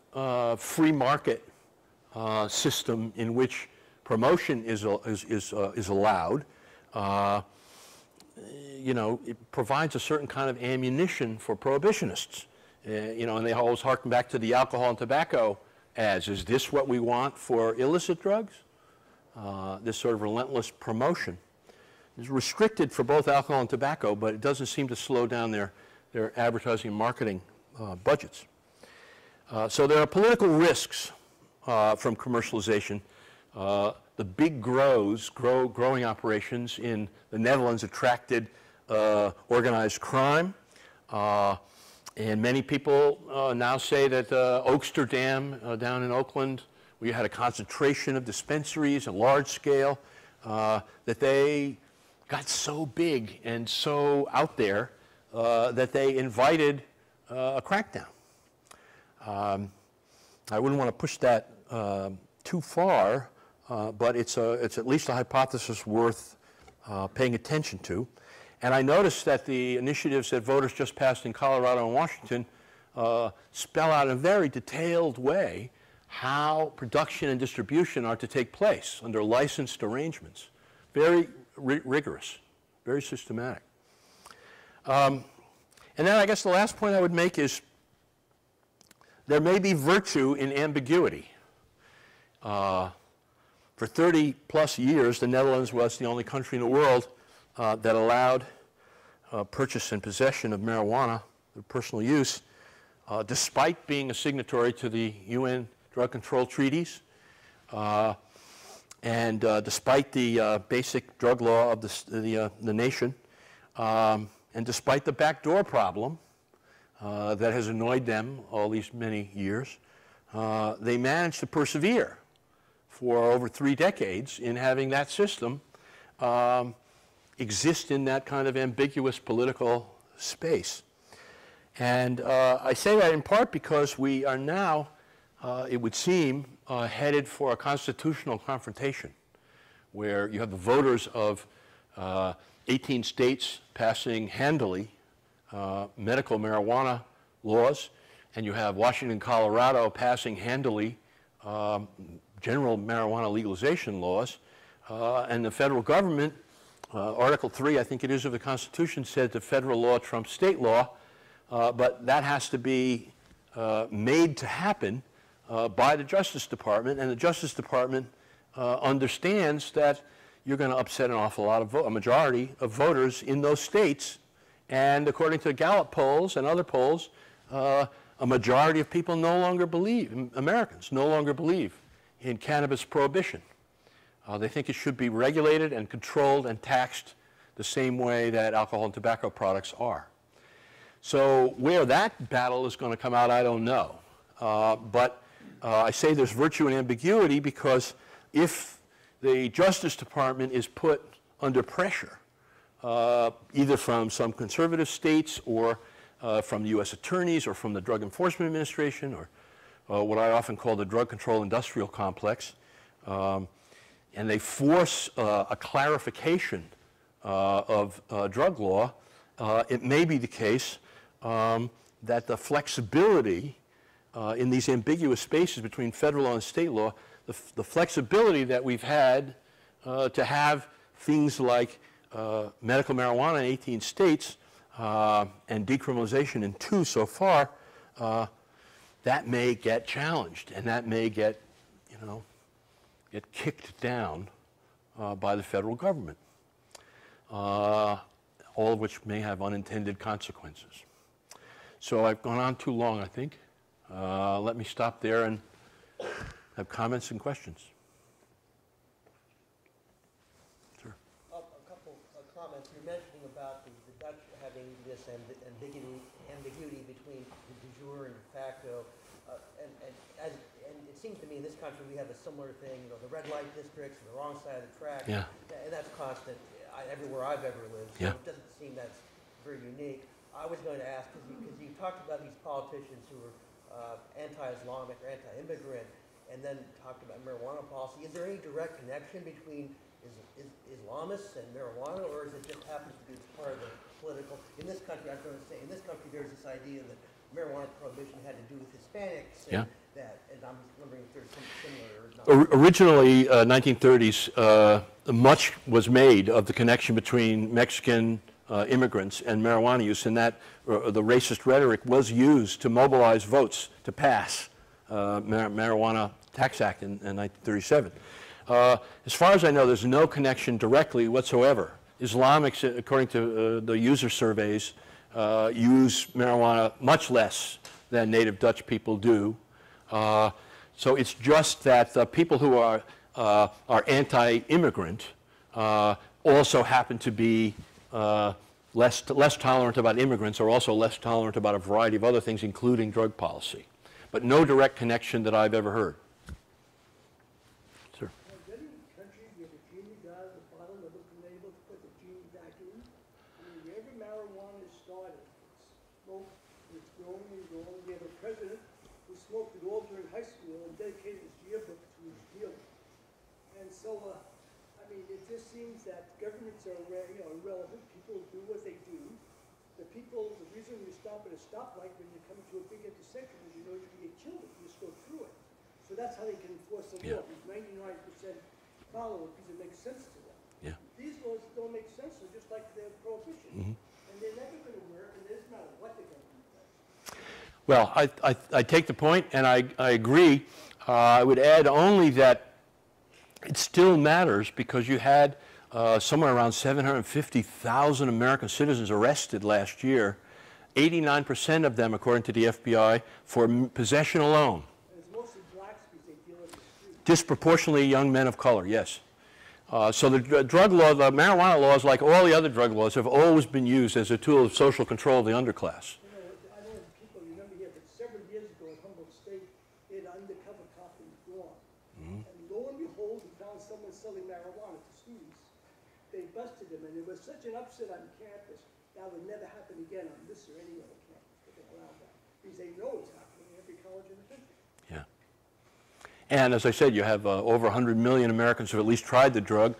free market system in which promotion is allowed, it provides a certain kind of ammunition for prohibitionists. And they always harken back to the alcohol and tobacco ads. Is this what we want for illicit drugs? This sort of relentless promotion is restricted for both alcohol and tobacco, but it doesn't seem to slow down their advertising and marketing budgets. So there are political risks from commercialization. The big growing operations in the Netherlands attracted organized crime. And many people now say that Oaksterdam down in Oakland, where you had a concentration of dispensaries, a large scale, that they got so big and so out there that they invited a crackdown. I wouldn't want to push that too far, but it's at least a hypothesis worth paying attention to. And I noticed that the initiatives that voters just passed in Colorado and Washington spell out in a very detailed way how production and distribution are to take place under licensed arrangements. Very rigorous, very systematic. And then I guess the last point I would make is there may be virtue in ambiguity. For 30 plus years, the Netherlands was the only country in the world that allowed purchase and possession of marijuana for personal use, despite being a signatory to the UN drug control treaties, and despite the basic drug law of the nation, and despite the backdoor problem that has annoyed them all these many years, they managed to persevere for over 3 decades in having that system exist in that kind of ambiguous political space. And I say that in part because we are now, it would seem, headed for a constitutional confrontation where you have the voters of 18 states passing handily medical marijuana laws, and you have Washington and Colorado passing handily general marijuana legalization laws, and the federal government, Article 3, I think it is, of the Constitution said the federal law trumps state law, but that has to be made to happen by the Justice Department, and the Justice Department understands that you're going to upset an awful lot of a majority of voters in those states, and according to Gallup polls and other polls, a majority of people no longer believe, Americans no longer believe in cannabis prohibition. They think it should be regulated and controlled and taxed the same way that alcohol and tobacco products are. So where that battle is going to come out, I don't know. But I say there's virtue in ambiguity because if the Justice Department is put under pressure, either from some conservative states or from the U.S. attorneys or from the Drug Enforcement Administration or what I often call the drug control industrial complex. And they force a clarification of drug law. It may be the case that the flexibility in these ambiguous spaces between federal law and state law, the flexibility that we've had to have things like medical marijuana in 18 states and decriminalization in 2 so far, that may get challenged and that may get, get kicked down by the federal government, all of which may have unintended consequences. So I've gone on too long, I think. Let me stop there and have comments and questions. Sir. A couple of comments. You're mentioning about the Dutch having this ambiguity between de jure and de facto. And it seems to me in this country we have a similar thing, the red light districts on the wrong side of the track. Yeah. And that's constant everywhere I've ever lived. So yeah. It doesn't seem that's very unique. I was going to ask, because you talked about these politicians who are anti-Islamic or anti-immigrant, and then talked about marijuana policy. Is there any direct connection between Islamists and marijuana, or is it just happens to be part of the political? In this country, I was going to say, in this country, there's this idea that marijuana prohibition had to do with Hispanics. And yeah. And I'm just wondering if there's something similar or not. Originally, 1930s, much was made of the connection between Mexican immigrants and marijuana use, and that the racist rhetoric was used to mobilize votes to pass Marijuana Tax Act in 1937. As far as I know, there's no connection directly whatsoever. Islamics, according to the user surveys, use marijuana much less than native Dutch people do. So it's just that the people who are anti-immigrant also happen to be less tolerant about immigrants, or also less tolerant about a variety of other things, including drug policy. But no direct connection that I've ever heard. Sir. Has any country where the genie got at the bottom ever been able to put the genie back in? I mean, wherever marijuana started, it's smoked, it's growing and growing. We have a president who smoked it all during high school and dedicated his yearbook to his healing. And so, I mean, it just seems that governments are irrelevant. People do what they do. The reason you stop at a stoplight when you come to a big intersection is you know you can get killed if you just go through it. So that's how they can enforce the law. Because 99% follow it because it makes sense to them. Yeah. These laws don't make sense. They're just like their prohibition. And they're never going to work, and it doesn't matter what the government does. Well, I take the point, and I agree. I would add only that it still matters because you had somewhere around 750,000 American citizens arrested last year, 89% of them, according to the FBI, for possession alone. And it's mostly blacks because they deal in the street. Disproportionately young men of color, yes. So the drug law, the marijuana laws, like all the other drug laws, have always been used as a tool of social control of the underclass. I don't know if people remember here, but several years ago in Humboldt State, they had an undercover cop in the dorm. And lo and behold, he found someone selling marijuana to students. They busted him, and there was such an upset on campus that would never happen again on this or any other campus that they allowed that. Because they know it's happening in every college in the country. Yeah. And as I said, you have over 100 million Americans who have at least tried the drug.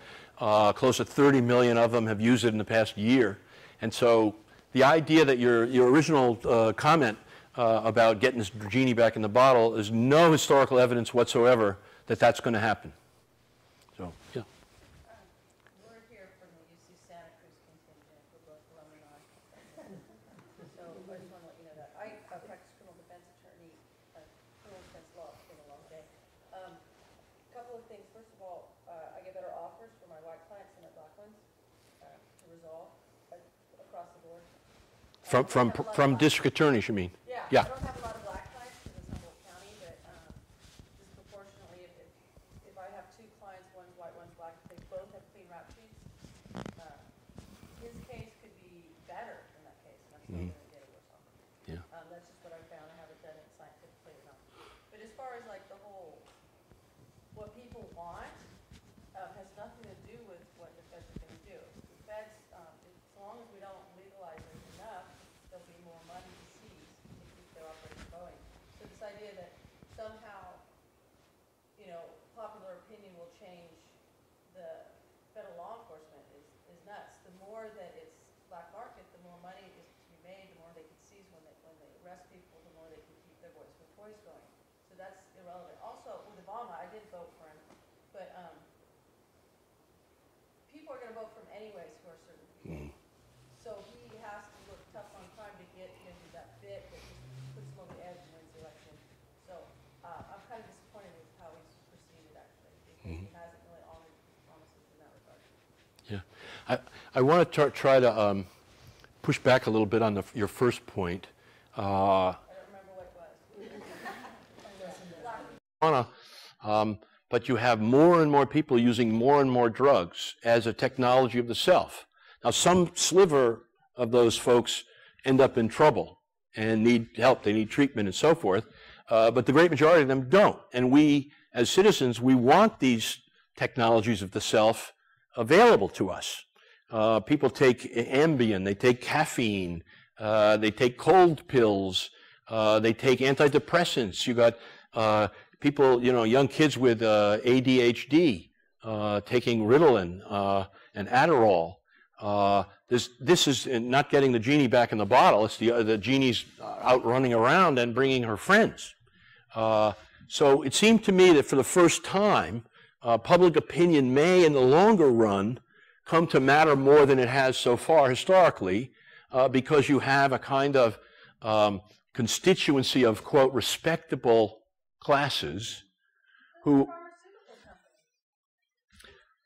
Close to 30 million of them have used it in the past year. And so the idea that your original comment about getting this genie back in the bottle is no historical evidence whatsoever that that's going to happen. So, yeah. We're here from the UC Santa Cruz contingent. We're both alumni. So I just want to let you know that. I practice criminal defense attorney, criminal defense law. It's been a long day. Couple of things. First of all, I get better offers for my white clients than my black ones to resolve across the board. From district attorneys, you mean? Yeah. Yeah. I don't have a lot of black clients because it's Humboldt County, but disproportionately, if I have two clients, one's white, one's black, they both have clean rap sheets. His case could be better than that case, and I'm still going to get a worse offer. Yeah. That's just what I found. I haven't done it scientifically enough. But as far as like the whole, what people want has opinion will change the federal law enforcement is nuts. The more that it's black market, the more money is to be made, the more they can seize when they arrest people, the more they can keep their boys with toys going. So that's irrelevant. Also, with Obama, I did vote for him, but people are going to vote for him anyways who are certain people. So he has to look tough on crime to get into that bit that just puts him over the edge and wins the election. So I'm kind of disappointed with how he's proceeded, actually, because he hasn't really honored his promises in that regard. Yeah. I want to try to push back a little bit on your first point. I don't remember what it was. But you have more and more people using more and more drugs as a technology of the self. Now, some sliver of those folks end up in trouble and need help. They need treatment and so forth. But the great majority of them don't. And we, as citizens, we want these technologies of the self available to us. People take Ambien, they take caffeine, they take cold pills, they take antidepressants. You got people, young kids with ADHD taking Ritalin and Adderall. This is not getting the genie back in the bottle. It's the genie's out running around and bringing her friends. So it seemed to me that for the first time, public opinion may, in the longer run, come to matter more than it has so far historically, because you have a kind of constituency of, quote, respectable classes who...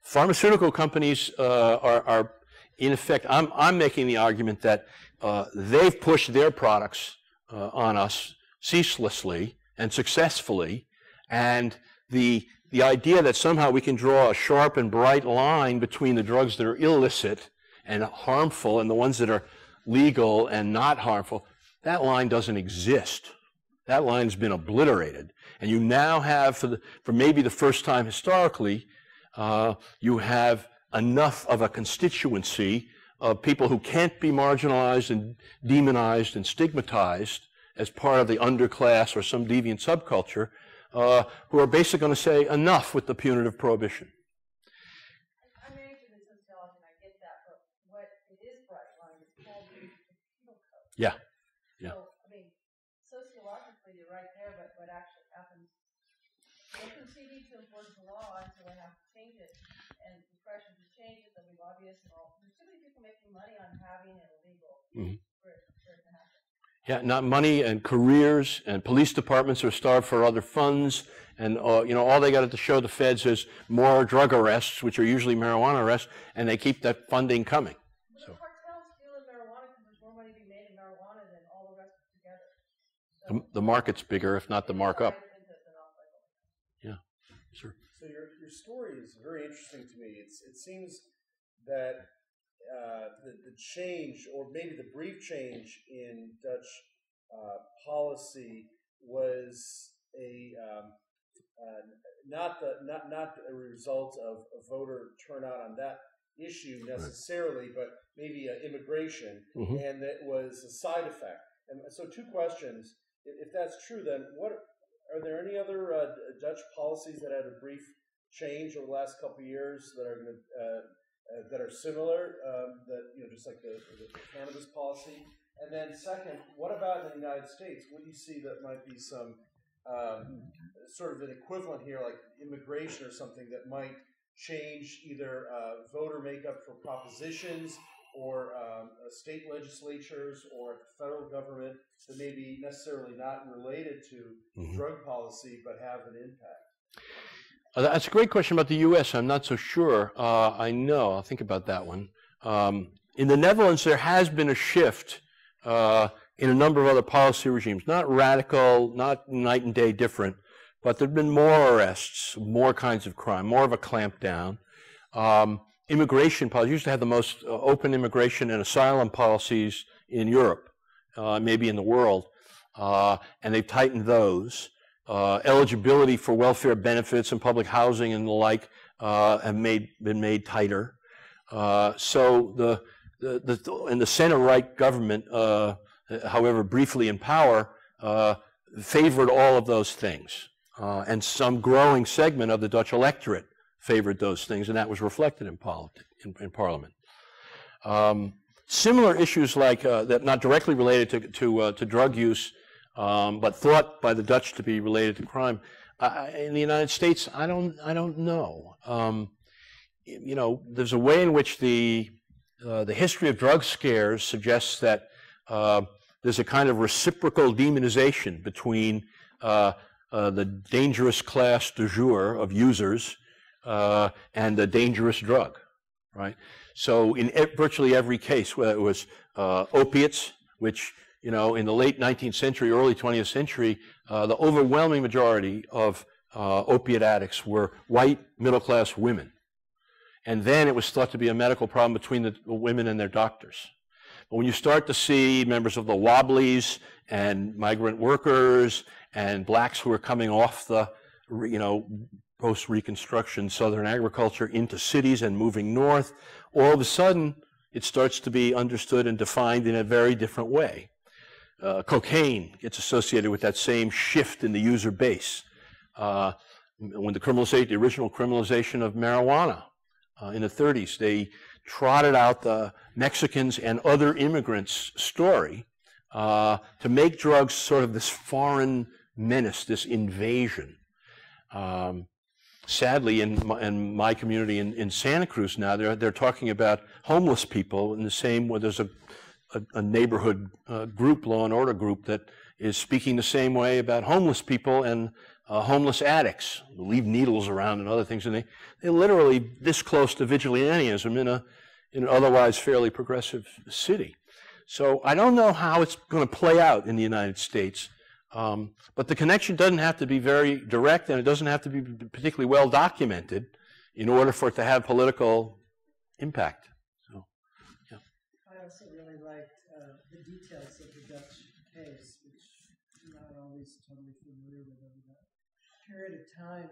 Pharmaceutical companies are, in effect, I'm making the argument that they've pushed their products on us ceaselessly and successfully, and the idea that somehow we can draw a sharp and bright line between the drugs that are illicit and harmful and the ones that are legal and not harmful, that line doesn't exist. That line's been obliterated. And you now have, for maybe the first time historically, you have enough of a constituency of people who can't be marginalized and demonized and stigmatized as part of the underclass or some deviant subculture, who are basically going to say enough with the punitive prohibition. I'm interested in sociology, and I get that, but what it is bright line is called the penal code. Yeah. Yeah. So, I mean, sociologically, you're right there, but what actually happens, they continue to enforce the law until they have to change it, and the pressure to change it, there'll be lobbyists and all. There's too many people making money on having it illegal for it to happen. Yeah, not money and careers, and police departments are starved for other funds, and all they got to show the feds is more drug arrests, which are usually marijuana arrests, and they keep that funding coming. But the cartels deal in marijuana because there's more money to be made in marijuana than all the rest together. So The market's bigger, if not the markup. Yeah, sure. So your story is very interesting to me. It seems that the change, or maybe the brief change in Dutch policy, was not a result of a voter turnout on that issue necessarily, but maybe immigration, and that was a side effect. And so, two questions: if that's true, then are there any other Dutch policies that had a brief change over the last couple of years that are going to that are similar, just like the cannabis policy? And then second, what about in the United States? What do you see that might be some sort of an equivalent here, like immigration or something that might change either voter makeup for propositions or state legislatures or the federal government that may be necessarily not related to drug policy but have an impact? That's a great question about the U.S. I'm not so sure. I'll think about that one. In the Netherlands, there has been a shift in a number of other policy regimes. Not radical, not night and day different, but there have been more arrests, more kinds of crime, more of a clampdown. Immigration policy used to have the most open immigration and asylum policies in Europe, maybe in the world, and they've tightened those. Eligibility for welfare benefits and public housing and the like have been made tighter. So the center-right government, however briefly in power, favored all of those things. And some growing segment of the Dutch electorate favored those things, and that was reflected in Parliament. Similar issues like that, not directly related to drug use, but thought by the Dutch to be related to crime. In the United States, I don't know. You know, there's a way in which the history of drug scares suggests that there's a kind of reciprocal demonization between the dangerous class du jour of users and the dangerous drug, right? So in virtually every case, whether it was opiates, which, you know, in the late 19th century, early 20th century, the overwhelming majority of opiate addicts were white middle-class women. And then it was thought to be a medical problem between the women and their doctors. But when you start to see members of the Wobblies and migrant workers and blacks who are coming off the, you know, post-Reconstruction Southern agriculture into cities and moving north, all of a sudden it starts to be understood and defined in a very different way. Cocaine gets associated with that same shift in the user base. When the original criminalization of marijuana in the 30s, they trotted out the Mexicans and other immigrants' story to make drugs sort of this foreign menace, this invasion. Sadly, in my community in Santa Cruz now, they're talking about homeless people in the same way. There's a neighborhood group, law and order group, that is speaking the same way about homeless people and homeless addicts who leave needles around and other things, and they're literally this close to vigilantism in an otherwise fairly progressive city. So I don't know how it's going to play out in the United States, but the connection doesn't have to be very direct, and it doesn't have to be particularly well documented in order for it to have political impact. So, yeah. I also really liked the details of the Dutch case, which I'm not always totally familiar with over that period of time.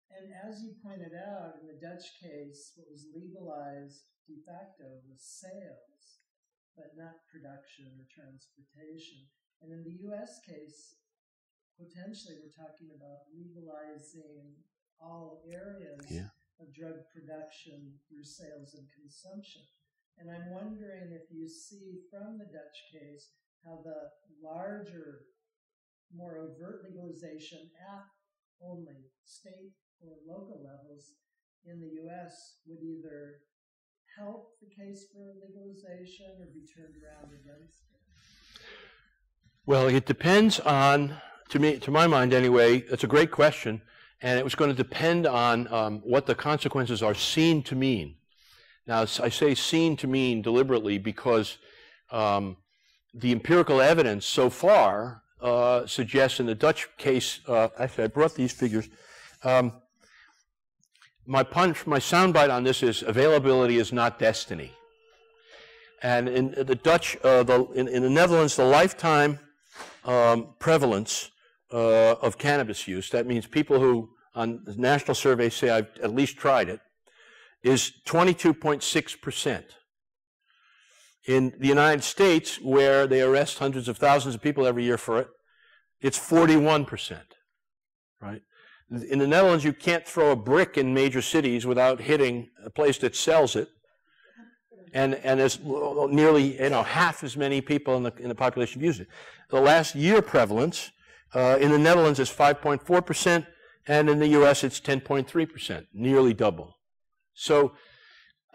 And as you pointed out, in the Dutch case, what was legalized de facto was sales, but not production or transportation. And in the U.S. case, potentially we're talking about legalizing all areas of drug production through sales and consumption. And I'm wondering if you see from the Dutch case how the larger, more overt legalization at only state or local levels in the U.S. would either help the case for legalization or be turned around against it. Well, it depends on, to my mind anyway, it's a great question, and it was going to depend on what the consequences are seen to mean. Now, I say seen to mean deliberately because the empirical evidence so far suggests in the Dutch case, actually I brought these figures. My soundbite on this is availability is not destiny. And in the Dutch, in the Netherlands, the lifetime prevalence of cannabis use, that means people who on national surveys say I've at least tried it, is 22.6%. In the United States, where they arrest hundreds of thousands of people every year for it, it's 41%, right? In the Netherlands, you can't throw a brick in major cities without hitting a place that sells it. And there's nearly half as many people in the population use it. The last year prevalence in the Netherlands is 5.4%, and in the U.S. it's 10.3%, nearly double. So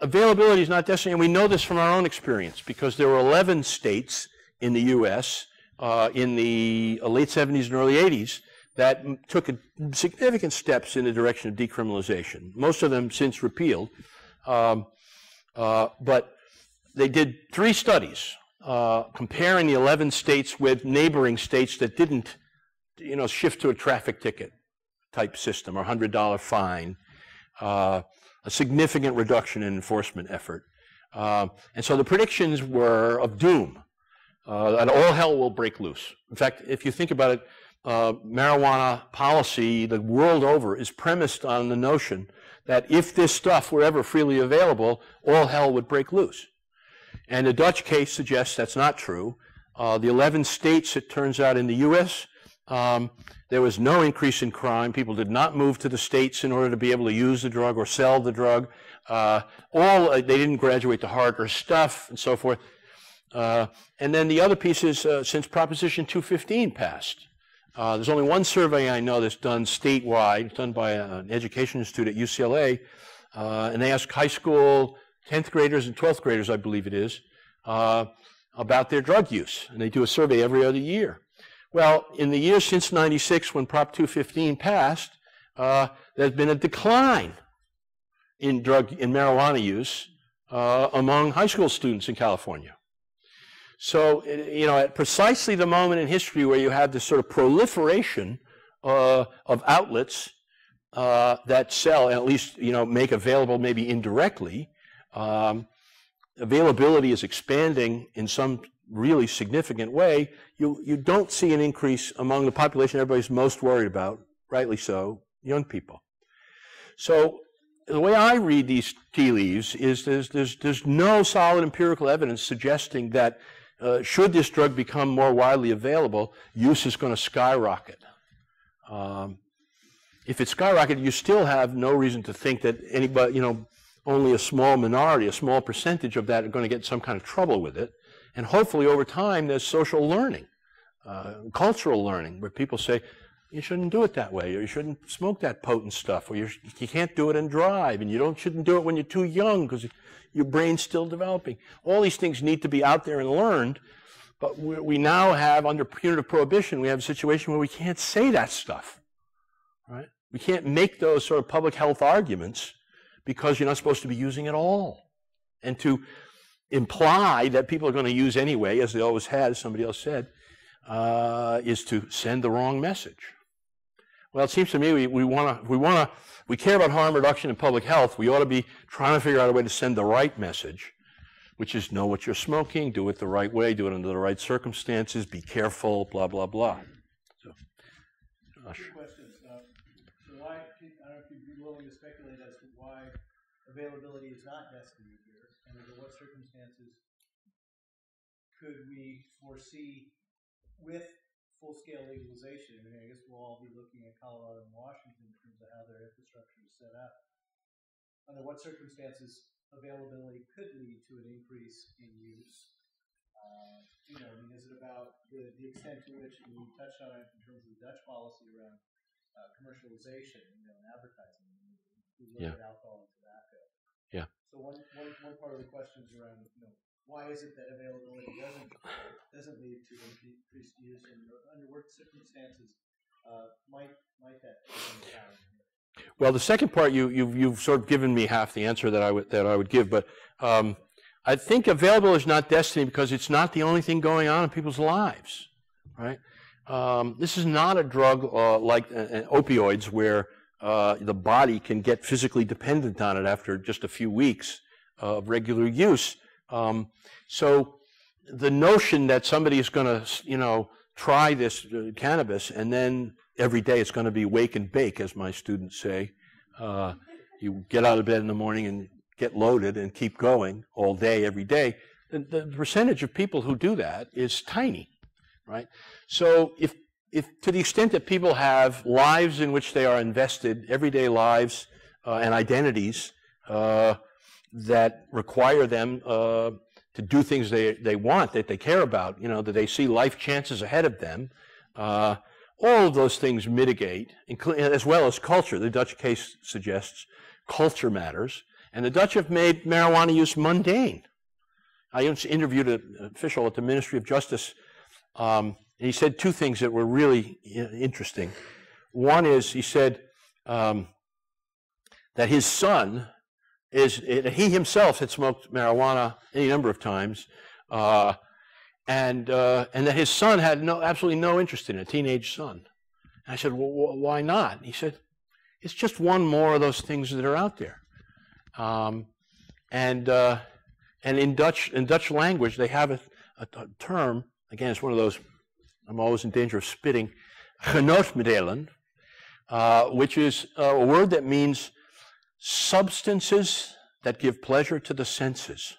availability is not destiny, and we know this from our own experience because there were 11 states in the U.S. In the late 70s and early 80s that took significant steps in the direction of decriminalization. Most of them since repealed. But they did 3 studies comparing the 11 states with neighboring states that didn't, shift to a traffic ticket type system or $100 fine, a significant reduction in enforcement effort. And so the predictions were of doom, that all hell will break loose. In fact, if you think about it, marijuana policy the world over is premised on the notion that if this stuff were ever freely available, all hell would break loose. And the Dutch case suggests that's not true. The 11 states, it turns out, in the U.S. There was no increase in crime. People did not move to the states in order to be able to use the drug or sell the drug. They didn't graduate to harder stuff and so forth. And then the other piece is since Proposition 215 passed, there's only one survey I know that's done statewide, done by an education institute at UCLA, and they ask high school 10th graders and 12th graders, I believe it is, about their drug use. And they do a survey every other year. Well, in the years since 96, when Prop 215 passed, there's been a decline in marijuana use among high school students in California. So, at precisely the moment in history where you have this sort of proliferation of outlets that sell, and at least, make available maybe indirectly, availability is expanding in some really significant way, you don't see an increase among the population everybody's most worried about, rightly so, young people. So the way I read these tea leaves is there's no solid empirical evidence suggesting that should this drug become more widely available, use is going to skyrocket. If it skyrocketed, you still have no reason to think that anybody, only a small minority, a small percentage of that are going to get some kind of trouble with it. And hopefully over time there's social learning, cultural learning, where people say, you shouldn't do it that way, or you shouldn't smoke that potent stuff, or you can't do it and drive, and you shouldn't do it when you're too young because your brain's still developing. All these things need to be out there and learned, but we now have, under punitive prohibition, we have a situation where we can't say that stuff, right? We can't make those sort of public health arguments because you're not supposed to be using it all. And to imply that people are going to use anyway, as they always had, as somebody else said, is to send the wrong message. Well, it seems to me we care about harm reduction and public health. We ought to be trying to figure out a way to send the right message, which is know what you're smoking, do it the right way, do it under the right circumstances, be careful, blah, blah, blah. So, Josh. Two questions. So why, I don't know if you'd be willing to speculate as to why availability is not destiny here, and under what circumstances could we foresee with full-scale legalization? I mean, I guess we'll all be looking at Colorado and Washington in terms of how their infrastructure is set up. Under what circumstances availability could lead to an increase in use? Is it about the extent to which, and you touched on it in terms of the Dutch policy around commercialization, and advertising? We look at alcohol and tobacco. Yeah. So one part of the question is around, why is it that availability doesn't lead to increased use, and under what circumstances might that become a challenge? Well, the second part you've sort of given me half the answer that I would give, but I think available is not destiny because it's not the only thing going on in people's lives, right? This is not a drug like opioids where the body can get physically dependent on it after just a few weeks of regular use. So the notion that somebody is going to, try this cannabis and then every day it's going to be wake and bake, as my students say. You get out of bed in the morning and get loaded and keep going all day, every day. The percentage of people who do that is tiny, right? So if to the extent that people have lives in which they are invested, everyday lives and identities that require them to do things they want, that they care about, that they see life chances ahead of them, all of those things mitigate, as well as culture. The Dutch case suggests culture matters, and the Dutch have made marijuana use mundane. I interviewed an official at the Ministry of Justice, and he said two things that were really interesting. One is, he said that his son he himself had smoked marijuana any number of times, and that his son had absolutely no interest in it, a teenage son. And I said, well, why not? And he said, it's just one more of those things that are out there. And in Dutch language, they have a term, again, it's one of those, I'm always in danger of spitting, genootmiddelen, which is a word that means substances that give pleasure to the senses.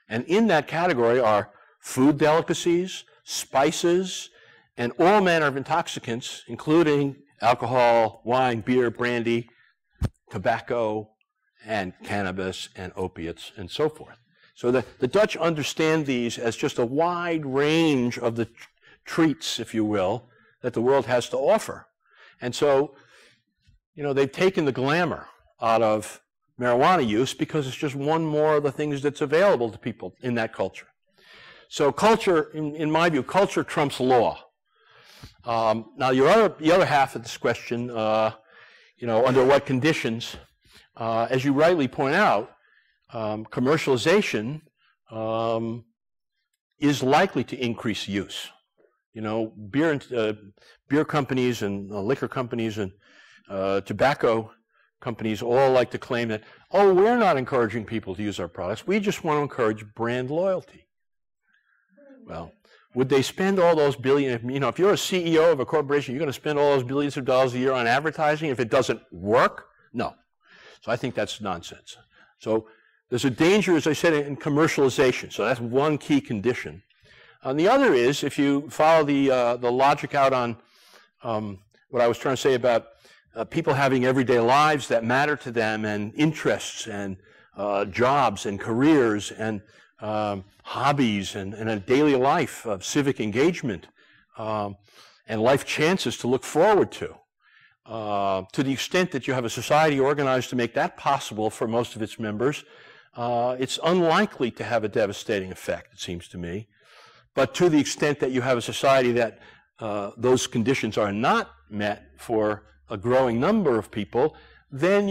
And in that category are food delicacies, spices, and all manner of intoxicants, including alcohol, wine, beer, brandy, tobacco, and cannabis, and opiates, and so forth. So the Dutch understand these as just a wide range of the treats, if you will, that the world has to offer. And so, you know, they've taken the glamour out of marijuana use because it's just one more of the things that's available to people in that culture. So culture, in my view, culture trumps law. Now, the other half of this question, you know, under what conditions, as you rightly point out, commercialization is likely to increase use. You know, beer companies and liquor companies and tobacco companies all like to claim that, oh, we're not encouraging people to use our products. We just want to encourage brand loyalty. Well, would they spend all those billions? You know, if you're a CEO of a corporation, you're going to spend all those billions of dollars a year on advertising if it doesn't work? No. So I think that's nonsense. So there's a danger, as I said, in commercialization. So that's one key condition. And the other is, if you follow the logic out on what I was trying to say about people having everyday lives that matter to them, and interests, and jobs, and careers, and hobbies, and a daily life of civic engagement, and life chances to look forward to the extent that you have a society organized to make that possible for most of its members, it's unlikely to have a devastating effect, it seems to me. But to the extent that you have a society that those conditions are not met for a growing number of people, then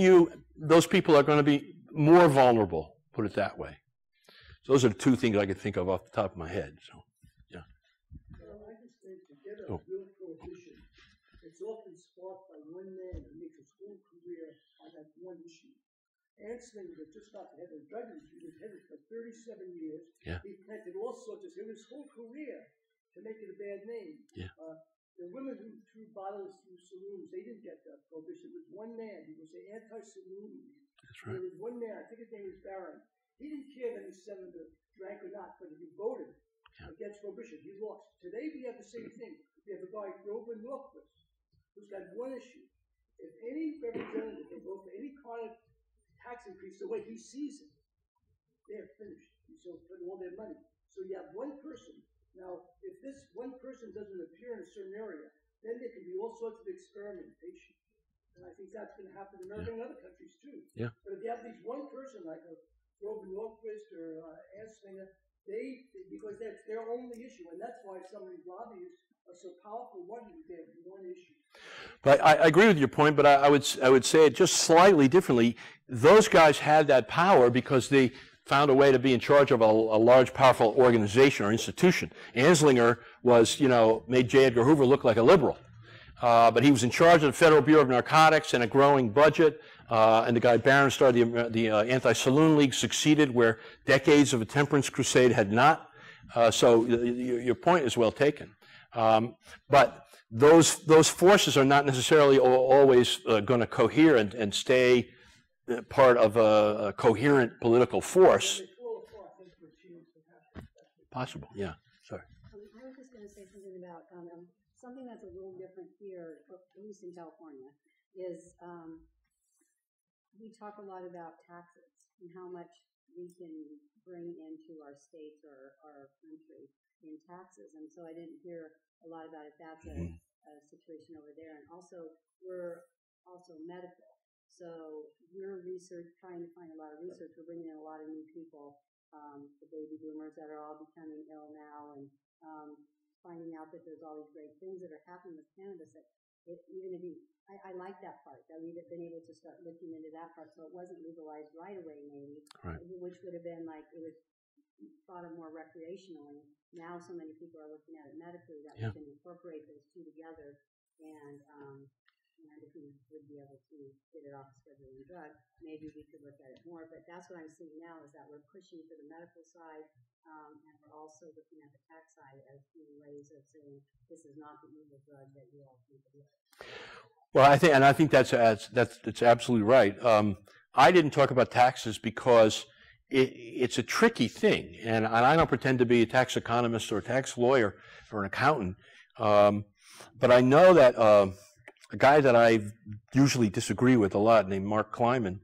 those people are going to be more vulnerable, put it that way. So those are the two things I could think of off the top of my head. So, yeah. Well, I just think to get a real prohibition, it's often sparked by one man who makes his whole career on that one issue. Anslinger that just got the head of the drug industry, was headed for 37 years. Yeah. He planted all sorts of, his whole career to make it a bad name. Yeah. The women who threw bottles through saloons, they didn't get that prohibition. It was one man. He was the anti-saloon man. That's right. There was one man, I think his name was Barron. He didn't care that his senator drank or not, but if he voted against prohibition, he lost. Today we have the same thing. We have a guy, Grover Norquist, who's got one issue. If any representative can vote for any kind of tax increase the way he sees it, they're finished. So put all their money. So you have one person. Now, if this one person doesn't appear in a certain area, then there can be all sorts of experimentation. And I think that's going to happen in America and other countries too. Yeah. But if you have these one person like a Grover Norquist or Anslinger, because that's their only issue, and that's why some of these lobbyists are so powerful. One issue. But I agree with your point, but I would say it just slightly differently. Those guys had that power because they found a way to be in charge of a large, powerful organization or institution. Anslinger was, you know, made J. Edgar Hoover look like a liberal. But he was in charge of the Federal Bureau of Narcotics and a growing budget. And the guy Barron started the Anti-Saloon League, succeeded where decades of a temperance crusade had not. So your point is well taken. But those forces are not necessarily always going to cohere and stay part of a coherent political force. Possible, yeah. Sorry. I was just going to say something about something that's a little different here, at least in California, is we talk a lot about taxes and how much we can bring into our states or our country in taxes. And so I didn't hear a lot about it. That's a situation over there. And also, we're also medical. So we're trying to find a lot of research. We're bringing in a lot of new people, the baby boomers that are all becoming ill now, and finding out that there's all these great things that are happening with cannabis. That even if I like that part, that we've been able to start looking into that part. So it wasn't legalized right away, maybe, right. Which would have been like, it was thought of more recreationally. Now so many people are looking at it medically that we can incorporate those two together, and if we would be able to get it off scheduling drug, maybe we could look at it more. But that's what I'm seeing now, is that we're pushing for the medical side, and we're also looking at the tax side as being ways of saying this is not the evil drug that you all think it is. Well, I think that's absolutely right. I didn't talk about taxes because it's a tricky thing, and I don't pretend to be a tax economist or a tax lawyer or an accountant. But I know that a guy that I usually disagree with a lot, named Mark Kleiman,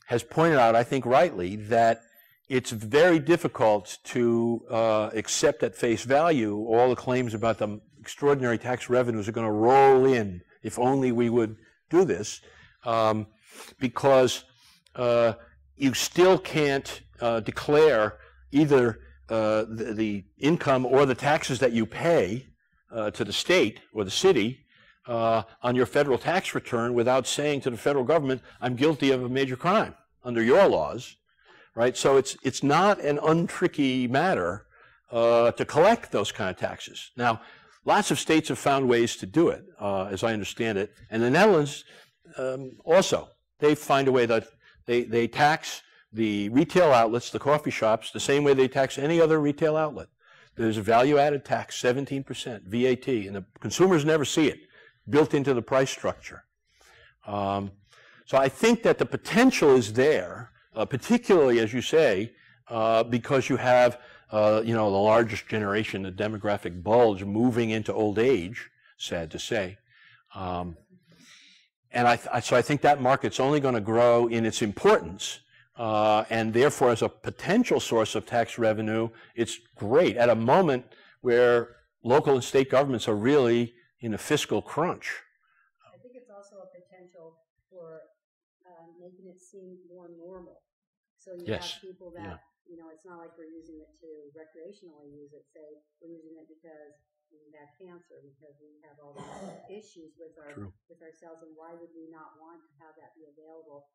has pointed out, I think rightly, that it's very difficult to accept at face value all the claims about the extraordinary tax revenues are going to roll in if only we would do this, because you still can't declare either the income or the taxes that you pay to the state or the city on your federal tax return without saying to the federal government, I'm guilty of a major crime under your laws, right? So it's not an untricky matter to collect those kind of taxes. Now, lots of states have found ways to do it, as I understand it, and the Netherlands also. They find a way that they tax the retail outlets, the coffee shops, the same way they tax any other retail outlet. There's a value-added tax, 17%, VAT, and the consumers never see it built into the price structure. So I think that the potential is there, particularly, as you say, because you have, the largest generation, the demographic bulge, moving into old age, sad to say. So I think that market's only going to grow in its importance, and therefore, as a potential source of tax revenue, it's great at a moment where local and state governments are really in a fiscal crunch. I think it's also a potential for making it seem more normal. So you have people that, it's not like we're using it to recreationally use it. Say we're using it because we have cancer, because we have all these issues with ourselves, and why would we not want to have that be available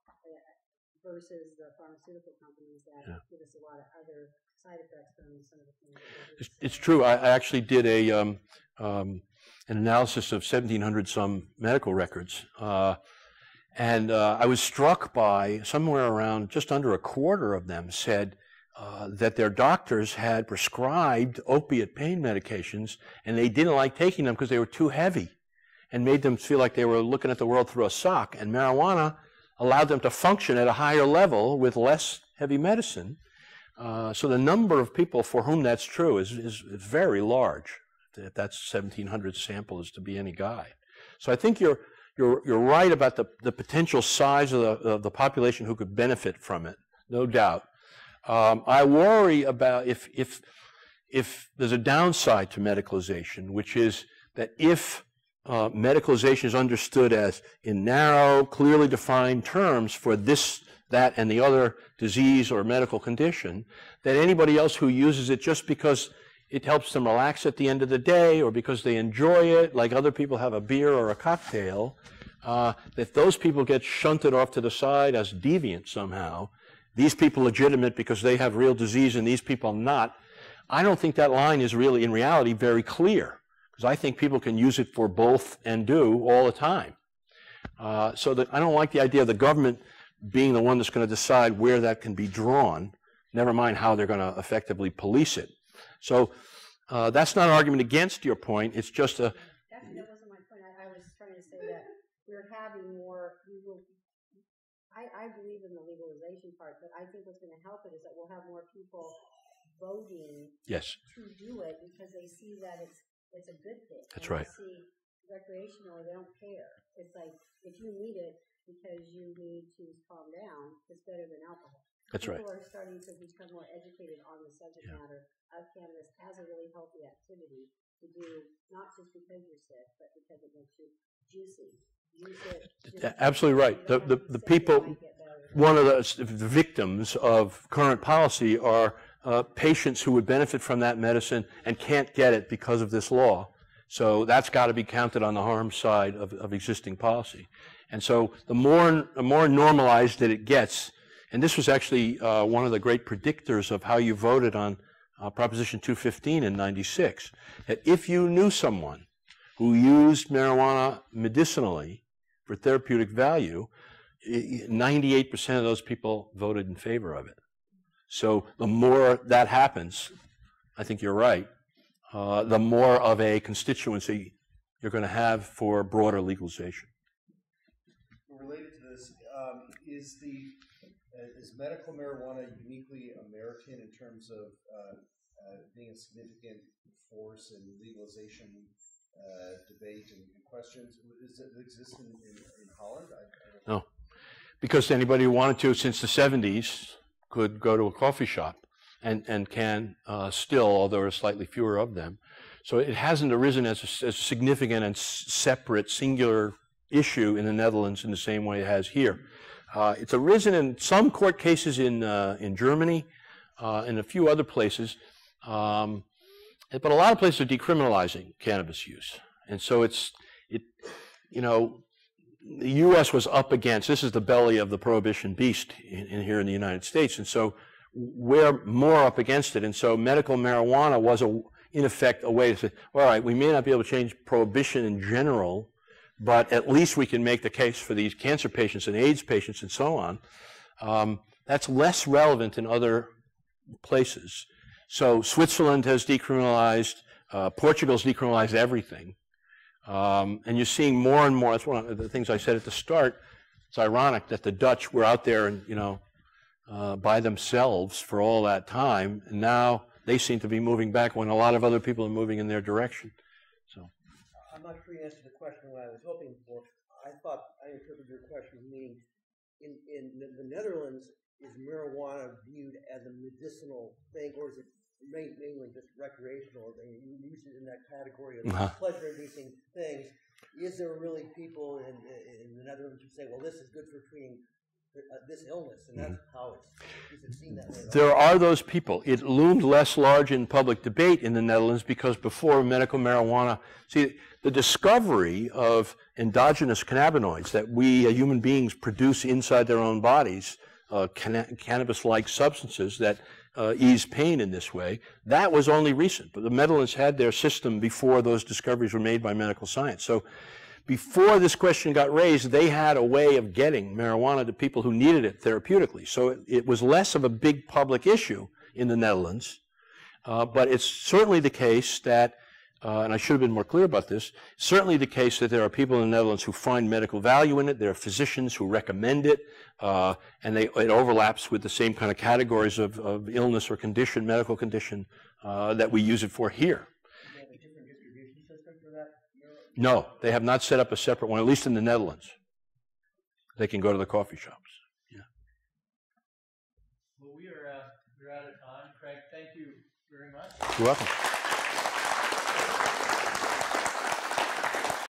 versus the pharmaceutical companies that give us a lot of other side effects from some of the things. It's true. I actually did an analysis of 1,700 some medical records, and I was struck by somewhere around just under a quarter of them said that their doctors had prescribed opiate pain medications, and they didn't like taking them because they were too heavy and made them feel like they were looking at the world through a sock. And marijuana allowed them to function at a higher level with less heavy medicine. So the number of people for whom that's true is very large. If that 1,700 sample is to be any guide. So I think you're right about the potential size of the population who could benefit from it, no doubt. I worry about if there's a downside to medicalization, which is that if medicalization is understood as in narrow, clearly defined terms for this, that, and the other disease or medical condition, that anybody else who uses it just because it helps them relax at the end of the day or because they enjoy it, like other people have a beer or a cocktail, that those people get shunted off to the side as deviant somehow. These people legitimate because they have real disease and these people not. I don't think that line is really, in reality, very clear, because I think people can use it for both and do all the time. So that I don't like the idea of the government being the one that's going to decide where that can be drawn, never mind how they're going to effectively police it. So that's not an argument against your point. It's just a... That wasn't my point. I was trying to say that we're having more... I believe in the legalization part, but I think what's going to help it is that we'll have more people voting to do it because they see that it's a good thing. That's right. They see recreational, they don't care. It's like, if you need it because you need to calm down, it's better than alcohol. That's right. People are starting to become more educated on the subject matter of cannabis as a really healthy activity to do, not just because you're sick, but because it makes you juicy. Absolutely right. The people, one of the victims of current policy are patients who would benefit from that medicine and can't get it because of this law. So that's got to be counted on the harm side of existing policy. And so the more normalized that it gets, and this was actually one of the great predictors of how you voted on Proposition 215 in '96, that if you knew someone who used marijuana medicinally for therapeutic value, 98% of those people voted in favor of it. So the more that happens, I think you're right, the more of a constituency you're going to have for broader legalization. Related to this, is medical marijuana uniquely American in terms of being a significant force and legalization debate and questions. Does it exist in Holland? I No, because anybody who wanted to since the 70s could go to a coffee shop and can still, although there are slightly fewer of them. So it hasn't arisen as a significant and separate, singular issue in the Netherlands in the same way it has here. It's arisen in some court cases in Germany and a few other places, but a lot of places are decriminalizing cannabis use. And so you know, the U.S. was up against, this is the belly of the prohibition beast in here in the United States, and so we're more up against it. And so medical marijuana was, in effect, a way to say, all right, we may not be able to change prohibition in general, but at least we can make the case for these cancer patients and AIDS patients and so on. That's less relevant in other places. So Switzerland has decriminalized, Portugal's decriminalized everything. And you're seeing more and more, that's one of the things I said at the start, it's ironic that the Dutch were out there and, you know, by themselves for all that time, and now they seem to be moving back when a lot of other people are moving in their direction. So, I'm not sure you answered the question that I was hoping for. I thought I interpreted your question meaning in the Netherlands, is marijuana viewed as a medicinal thing, or is it mainly just recreational? They use it in that category of pleasure-inducing things. Is there really people in the Netherlands who say, well, this is good for treating this illness, and that's how it's seen that way? there are those people. It loomed less large in public debate in the Netherlands because before medical marijuana, see, the discovery of endogenous cannabinoids that we human beings produce inside their own bodies, cannabis-like substances that ease pain in this way, that was only recent. But the Netherlands had their system before those discoveries were made by medical science. So before this question got raised, they had a way of getting marijuana to people who needed it therapeutically. So it was less of a big public issue in the Netherlands. But it's certainly the case that, and I should have been more clear about this, certainly the case that there are people in the Netherlands who find medical value in it. There are physicians who recommend it, and it overlaps with the same kind of categories of illness or condition, medical condition, that we use it for here. Do you have a different distribution system for that? No, they have not set up a separate one, at least in the Netherlands. They can go to the coffee shops. Yeah. Well, we're out of time. Craig, thank you very much. You're welcome.